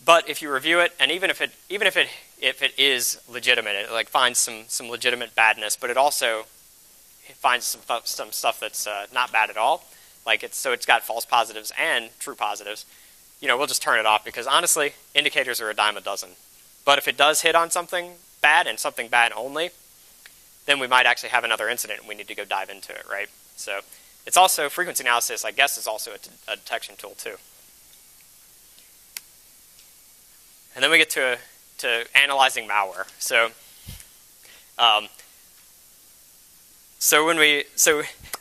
But if you review it, and even if it is legitimate, it like finds some legitimate badness, but it also finds some stuff that's not bad at all. Like it's got false positives and true positives. We'll just turn it off because honestly, indicators are a dime a dozen. But if it does hit on something bad and something bad only, then we might actually have another incident and we need to go dive into it, right? So it's also frequency analysis, I guess, is also a detection tool too. And then we get to analyzing malware. So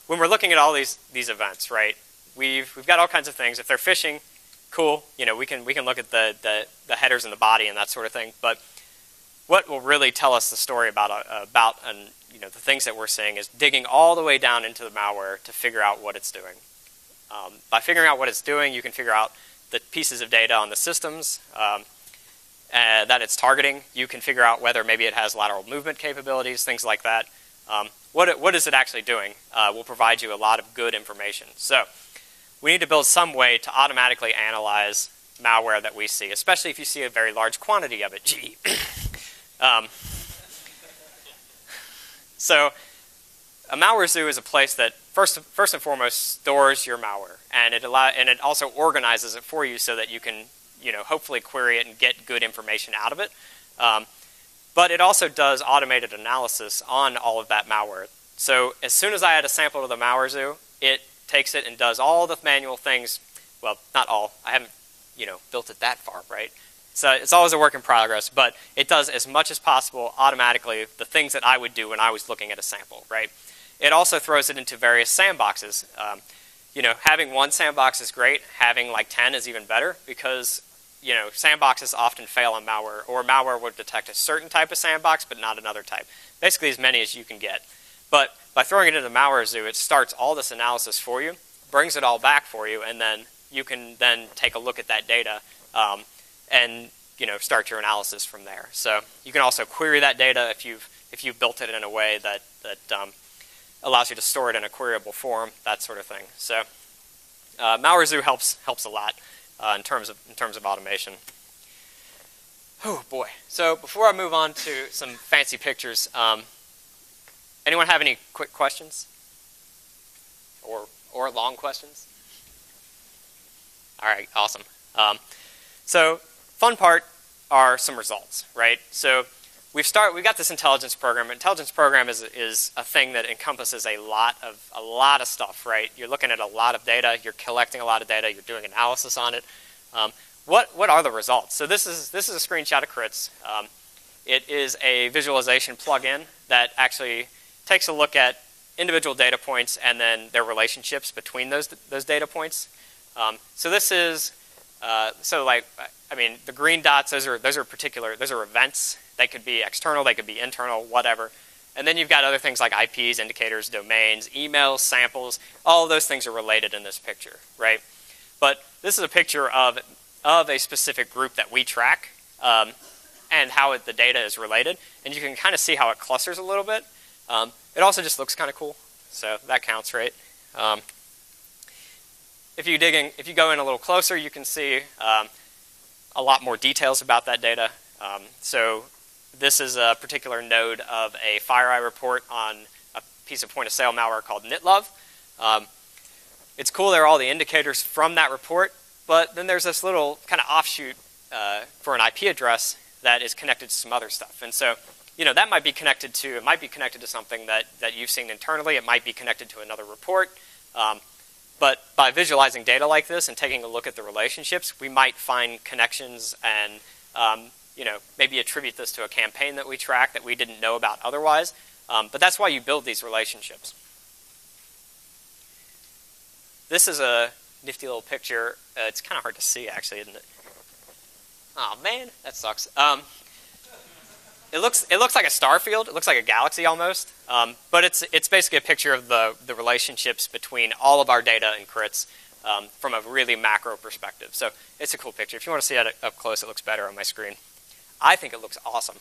when we're looking at all these events, right? We've got all kinds of things. If they're phishing, cool. We can look at the headers and the body and that sort of thing. But what will really tell us the story about the things that we're seeing is digging all the way down into the malware to figure out what it's doing. By figuring out what it's doing, you can figure out the pieces of data on the systems that it's targeting. You can figure out whether maybe it has lateral movement capabilities, things like that. What is it actually doing will provide you a lot of good information. So we need to build some way to automatically analyze malware that we see, especially if you see a very large quantity of it. Gee. So a malware zoo is a place that first and foremost stores your malware, and it also organizes it for you so that you can hopefully query it and get good information out of it. But it also does automated analysis on all of that malware. So as soon as I add a sample to the malware zoo, it takes it and does all the manual things. Well, not all. I haven't built it that far, right? So it's always a work in progress, but it does as much as possible automatically the things that I would do when I was looking at a sample, right? It also throws it into various sandboxes. Having one sandbox is great. Having like 10 is even better because sandboxes often fail on malware, or malware would detect a certain type of sandbox but not another type. Basically as many as you can get. But by throwing it into the malware zoo, it starts all this analysis for you, brings it all back for you, and then you can then take a look at that data and start your analysis from there. So you can also query that data if you've built it in a way that allows you to store it in a queryable form, that sort of thing. So malware zoo helps a lot in terms of automation. Oh boy! So before I move on to some fancy pictures, anyone have any quick questions or long questions? All right, awesome. So fun part are some results, right? So we've got this intelligence program. Intelligence program is a thing that encompasses a lot of stuff, right? You're looking at a lot of data, you're collecting a lot of data, you're doing analysis on it. What are the results? So this is a screenshot of Crits. It is a visualization plugin that actually takes a look at individual data points and then their relationships between those data points. So this is the green dots. Those are events. They could be external, they could be internal, whatever. And then you've got other things like IPs, indicators, domains, emails, samples. All of those things are related in this picture, right? But this is a picture of a specific group that we track and how the data is related. And you can kind of see how it clusters a little bit. It also just looks kind of cool, so that counts, right? If you go in a little closer, you can see a lot more details about that data. So this is a particular node of a FireEye report on a piece of point-of-sale malware called NitLove. It's cool there are all the indicators from that report, but then there's this little kind of offshoot for an IP address that is connected to some other stuff. And so, that might be connected to something that you've seen internally. It might be connected to another report. But by visualizing data like this and taking a look at the relationships, we might find connections and maybe attribute this to a campaign that we track that we didn't know about otherwise. But that's why you build these relationships. This is a nifty little picture. It's kind of hard to see, actually, isn't it? Oh man, that sucks. It looks like a star field. It looks like a galaxy almost. But it's basically a picture of the relationships between all of our data and crits from a really macro perspective. So it's a cool picture. If you want to see it up close, it looks better on my screen. I think it looks awesome.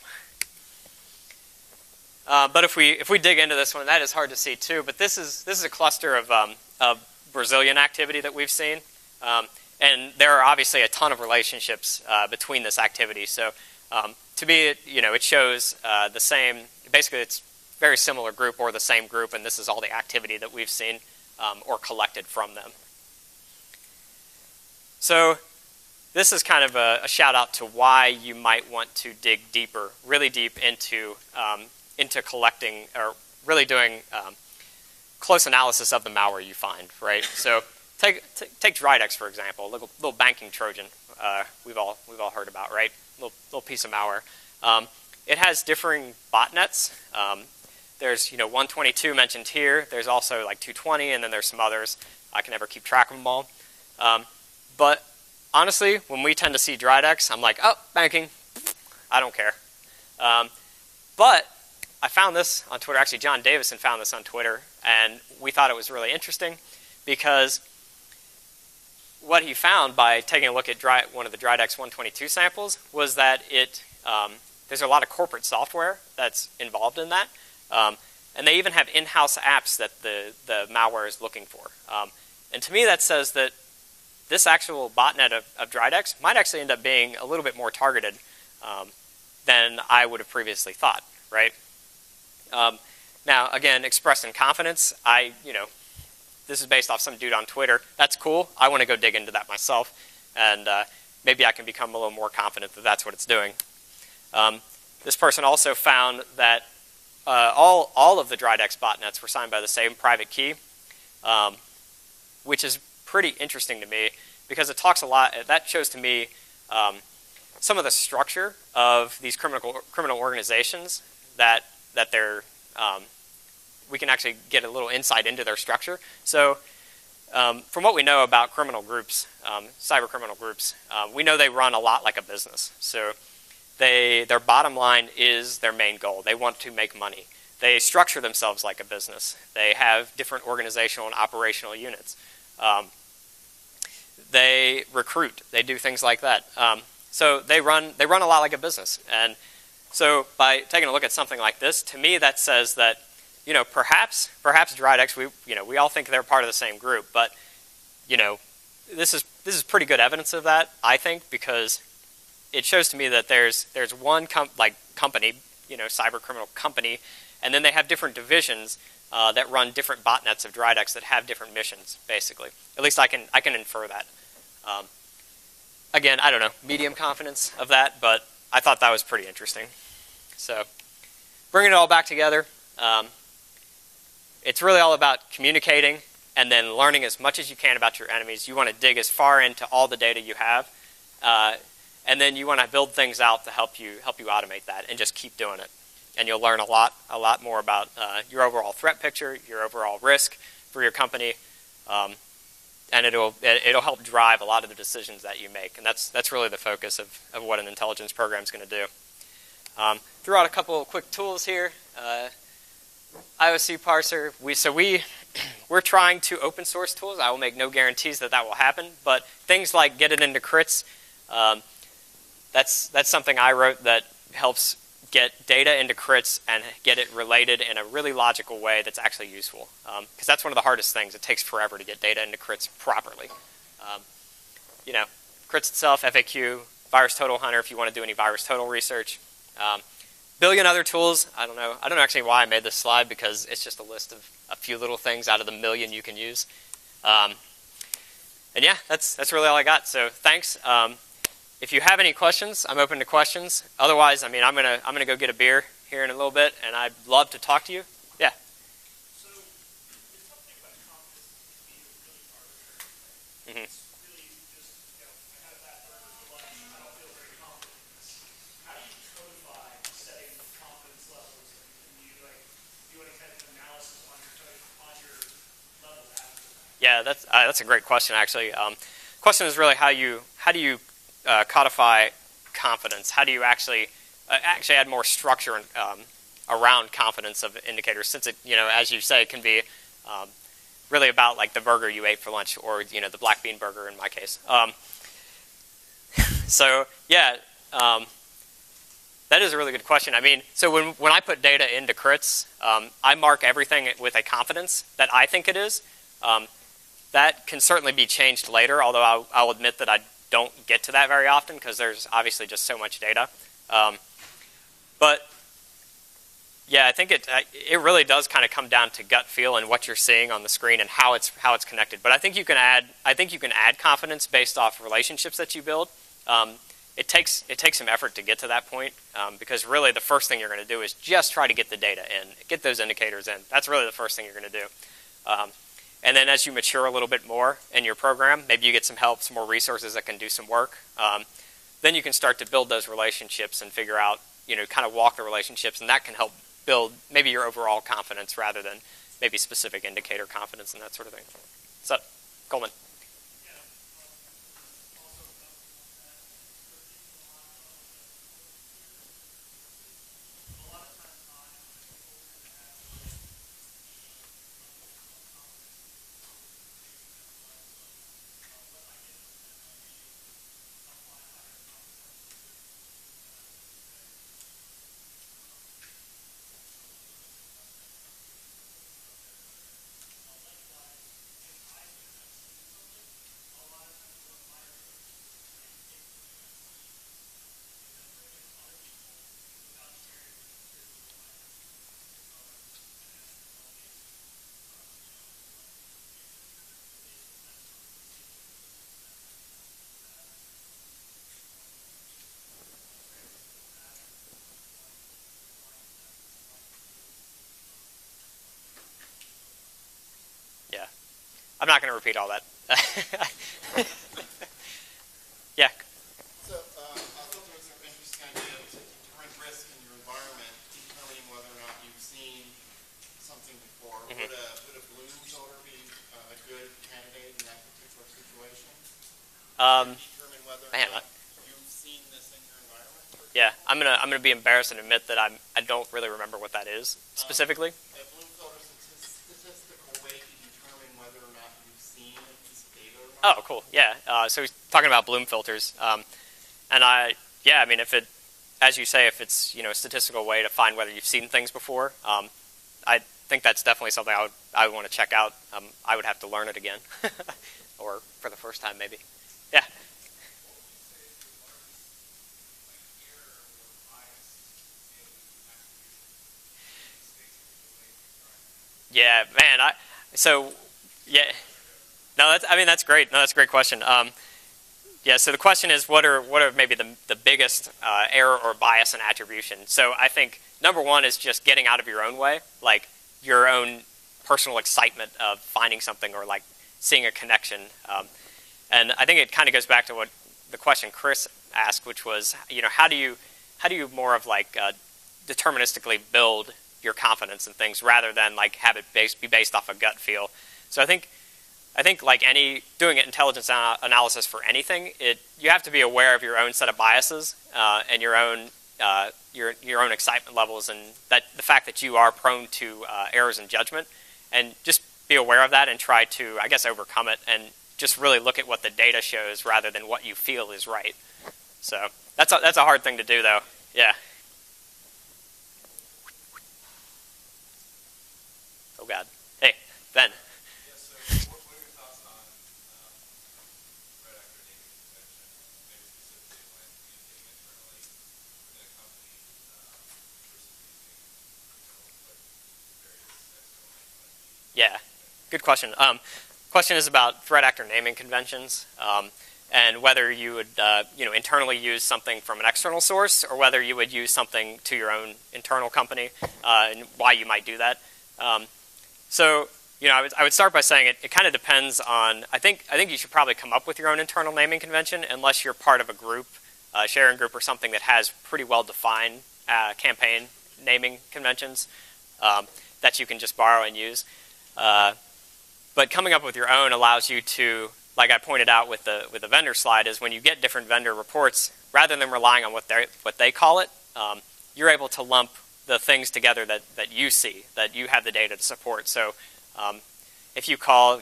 But if we dig into this one, that is hard to see too. But this is a cluster of Brazilian activity that we've seen, and there are obviously a ton of relationships between this activity. So to me, it shows the same. Basically, it's very similar group or the same group, and this is all the activity that we've seen or collected from them. So this is kind of a shout out to why you might want to dig deeper, really deep into collecting or really doing close analysis of the malware you find, right? So take Dridex, for example, a little banking Trojan we've all heard about, right? Little piece of malware. It has differing botnets. There's 122 mentioned here. There's also like 220, and then there's some others. I can never keep track of them all. But honestly, when we tend to see Dridex, I'm like, oh, banking, I don't care. But I found this on Twitter. Actually, John Davison found this on Twitter, and we thought it was really interesting because what he found by taking a look at one of the Dridex 122 samples was that there's a lot of corporate software that's involved in that, and they even have in-house apps that the malware is looking for. And to me, that says that this actual botnet of Dridex might actually end up being a little bit more targeted than I would have previously thought, right? Now, again, expressed in confidence, this is based off some dude on Twitter. That's cool. I want to go dig into that myself, and maybe I can become a little more confident that that's what it's doing. This person also found that all of the Dridex botnets were signed by the same private key, which is pretty interesting to me because it talks a lot. That shows to me some of the structure of these criminal organizations that they're we can actually get a little insight into their structure. So from what we know about criminal groups, cyber criminal groups, we know they run a lot like a business. So their bottom line is their main goal. They want to make money. They structure themselves like a business. They have different organizational and operational units. They recruit. They do things like that. So they run a lot like a business. And so by taking a look at something like this, to me that says that perhaps Dridex, we all think they're part of the same group, but this is pretty good evidence of that, I think, because it shows to me that there's one company, cyber criminal company, and then they have different divisions that run different botnets of Dridex that have different missions, basically. At least I can infer that. Again, I don't know, medium confidence of that, but I thought that was pretty interesting. So bringing it all back together, it's really all about communicating and then learning as much as you can about your enemies. You want to dig as far into all the data you have, and then you want to build things out to help you automate that and just keep doing it. And you'll learn a lot more about your overall threat picture, your overall risk for your company, and it'll help drive a lot of the decisions that you make. And that's really the focus of what an intelligence program is going to do. Threw out a couple of quick tools here. IOC parser. We're trying to open source tools. I will make no guarantees that will happen, but things like get it into crits. That's something I wrote that helps get data into crits and get it related in a really logical way that's actually useful. Because that's one of the hardest things. It takes forever to get data into crits properly. Crits itself, FAQ, Virus Total Hunter if you want to do any virus total research. Billion other tools. I don't know actually why I made this slide because it's just a list of a few little things out of the million you can use. And yeah, that's really all I got. So thanks. If you have any questions, I'm open to questions. Otherwise, I'm gonna go get a beer here in a little bit, and I'd love to talk to you. Yeah. So it's something about confidence can be really hard. Mm-hmm. Yeah, that's a great question, actually. Question is really how do you codify confidence? How do you actually add more structure around confidence of indicators? Since it, as you say, it can be really about like the burger you ate for lunch, or the black bean burger in my case. So yeah, that is a really good question. I mean, so when I put data into crits, I mark everything with a confidence that I think it is. That can certainly be changed later, although I'll admit that I don't get to that very often because there's obviously just so much data. But yeah, I think it really does kind of come down to gut feel and what you're seeing on the screen and how it's connected. But I think you can add confidence based off relationships that you build. It takes some effort to get to that point because really the first thing you're going to do is just try to get the data in, get those indicators in. That's really the first thing you're going to do. And then as you mature a little bit more in your program, maybe you get some help, some more resources that can do some work. Then you can start to build those relationships and figure out, kind of walk the relationships, and that can help build maybe your overall confidence rather than maybe specific indicator confidence and that sort of thing. So, Coleman. I'm not going to repeat all that. Yeah. So I thought there was an interesting idea to determine risk in your environment, determining whether or not you've seen something before. Mm-hmm. Would a bloom filter be a good candidate in that particular situation? Determine whether or not you've seen this in your environment? Yeah, I'm gonna be embarrassed and admit that I don't really remember what that is specifically. A bloom filter is a statistical way to determine whether or not you've seen a piece of data or not. Oh, cool. Yeah. So he's talking about bloom filters, and I mean, if it, as you say, if it's a statistical way to find whether you've seen things before, I think that's definitely something I would want to check out. I would have to learn it again, or for the first time maybe. Yeah. Yeah, man. No, that's great. No, that's a great question. Yeah, so the question is, what are maybe the biggest error or bias in attribution? So I think number one is just getting out of your own way, like your own personal excitement of finding something or like seeing a connection. And I think it kind of goes back to what the question Chris asked, which was, how do you more of like deterministically build your confidence in things rather than like have it be based off a gut feel. So I think like doing intelligence analysis for anything, you have to be aware of your own set of biases and your own excitement levels, and that the fact that you are prone to errors in judgment, and just be aware of that and try to, I guess, overcome it, and just really look at what the data shows rather than what you feel is right. So that's a hard thing to do, though. Yeah. Oh God. Hey, Ben. Yeah, good question. Question is about threat actor naming conventions, and whether you would, internally use something from an external source, or whether you would use something to your own internal company, and why you might do that. So I would start by saying it kind of depends on. I think you should probably come up with your own internal naming convention, unless you're part of a group, sharing group, or something that has pretty well defined campaign naming conventions that you can just borrow and use. But coming up with your own allows you to, like I pointed out with the vendor slide, is when you get different vendor reports, rather than relying on what they call it, you're able to lump the things together that you see, that you have the data to support. So if you call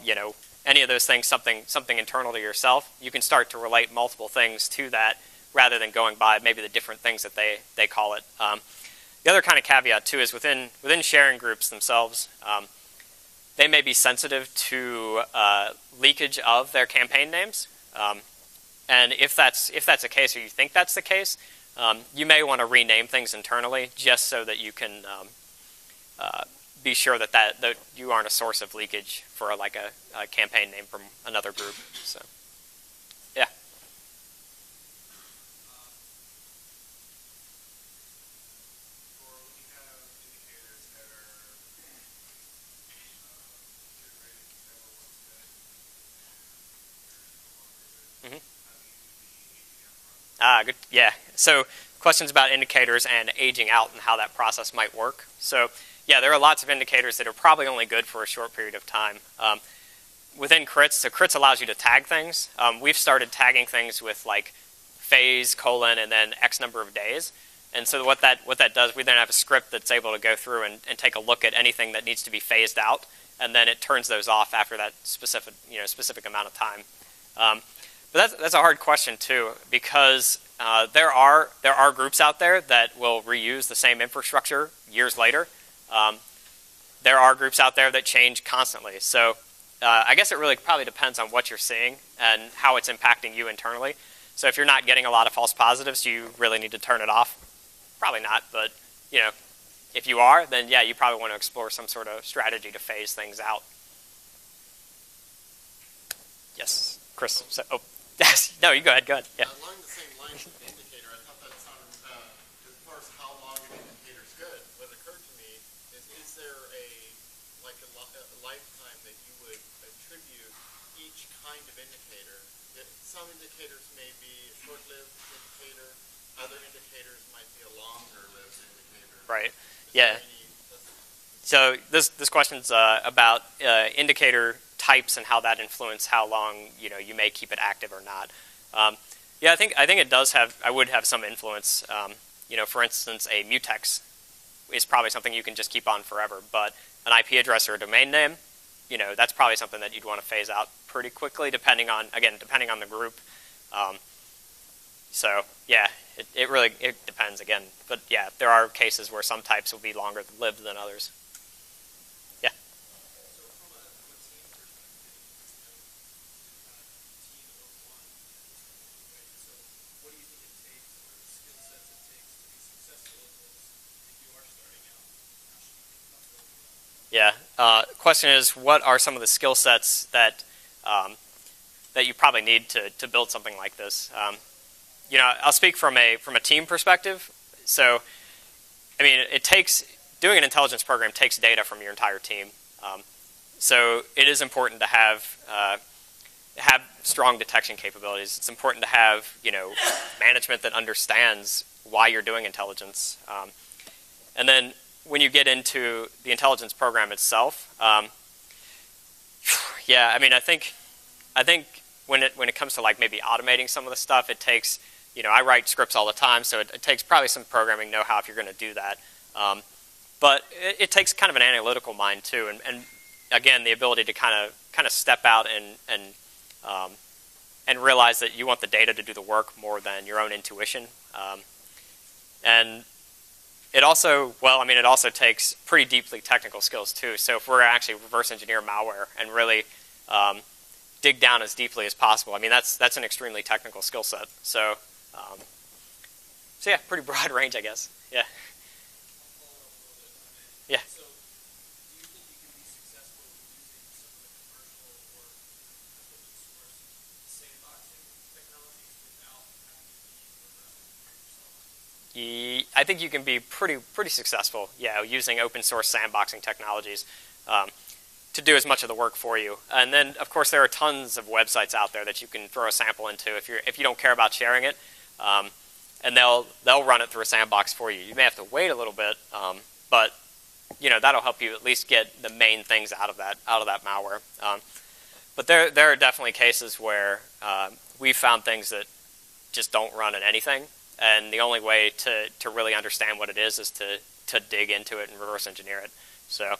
any of those things something internal to yourself, you can start to relate multiple things to that rather than going by maybe the different things that they call it. The other kind of caveat too is within sharing groups themselves, they may be sensitive to leakage of their campaign names. And if that's the case, or you think that's the case, you may want to rename things internally just so that you can be sure that you aren't a source of leakage for like a campaign name from another group. So, yeah. Good. Yeah. So questions about indicators and aging out and how that process might work. So yeah, there are lots of indicators that are probably only good for a short period of time. Within crits, so crits allows you to tag things. We've started tagging things with like phase, colon, and then X number of days. And so what that does, we then have a script that's able to go through and take a look at anything that needs to be phased out, and then it turns those off after that specific amount of time. But that's a hard question too, because there are groups out there that will reuse the same infrastructure years later. There are groups out there that change constantly. So I guess it really probably depends on what you're seeing and how it's impacting you internally. So if you're not getting a lot of false positives, do you really need to turn it off? Probably not, but if you are, then yeah, you probably want to explore some sort of strategy to phase things out. Yes, Chris. So, no, you go ahead. Go ahead. Yeah. Along the same lines with the indicator, I thought that sounded, as far as how long an indicator is good, what occurred to me is there a lifetime that you would attribute each kind of indicator? Some indicators may be a short-lived indicator, other indicators might be a longer-lived indicator. Right. Yeah. So this question's about indicator types and how that influence how long you may keep it active or not. Yeah, I think it does have. I would have some influence. For instance, a mutex is probably something you can just keep on forever. But an IP address or a domain name, that's probably something that you'd want to phase out pretty quickly, depending on the group. So yeah, it really depends again. But yeah, there are cases where some types will be longer lived than others. Yeah. Yeah. Question is, what are some of the skill sets that you probably need to build something like this? I'll speak from a team perspective. So, I mean, doing an intelligence program takes data from your entire team. So it is important to have strong detection capabilities. It's important to have management that understands why you're doing intelligence. And then when you get into the intelligence program itself, yeah, I mean, I think when it comes to like maybe automating some of the stuff, it takes, I write scripts all the time, so it takes probably some programming know-how if you're going to do that. But it takes kind of an analytical mind too, and again, the ability to kind of step out and realize that you want the data to do the work more than your own intuition. And it also takes pretty deeply technical skills too. So if we're actually reverse engineer malware and really dig down as deeply as possible, I mean that's an extremely technical skill set. So yeah, pretty broad range, I guess. Yeah. Yeah. So, do you think you can be successful using some of the commercial or open source sandboxing technologies without having to be reverse engineering yourself? I think you can be pretty successful, yeah, using open source sandboxing technologies. to do as much of the work for you. And then, of course, there are tons of websites out there that you can throw a sample into if you don't care about sharing it, and they'll run it through a sandbox for you. You may have to wait a little bit, but that'll help you at least get the main things out of that malware. But there are definitely cases where we found things that just don't run in anything, and the only way to really understand what it is to dig into it and reverse engineer it. So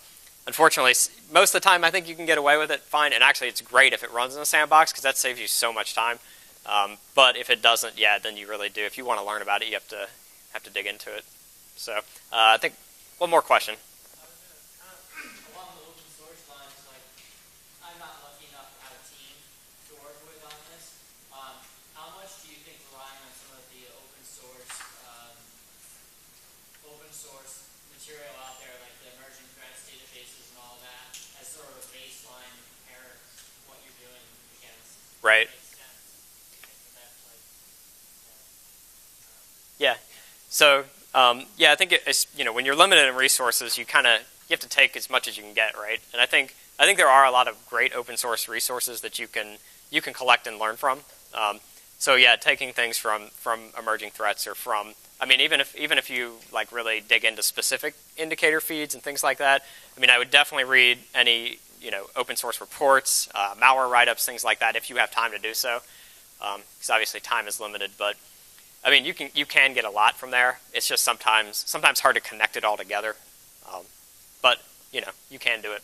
unfortunately, most of the time I think you can get away with it fine, and actually it's great if it runs in a sandbox because that saves you so much time. But if it doesn't, yeah, then you really do. If you want to learn about it, you have to dig into it. So I think one more question. Along the open source lines, like I'm not lucky enough to have a team to work with on this. How much do you think relying on some of the open source material out there, like the emerging threats databases and all that, as sort of a baseline to compare what you're doing against? Right. Yeah. So I think it's, when you're limited in resources, you have to take as much as you can get, right? And I think there are a lot of great open source resources that you can collect and learn from. So yeah, taking things from emerging threats or from, even if you like really dig into specific indicator feeds and things like that, I would definitely read any open source reports, malware write-ups, things like that if you have time to do so. Because obviously time is limited, but you can get a lot from there. It's just sometimes hard to connect it all together. But you can do it.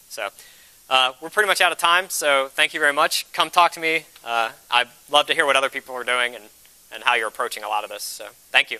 So we're pretty much out of time. So thank you very much. Come talk to me. I'd love to hear what other people are doing and how you're approaching a lot of this. So thank you.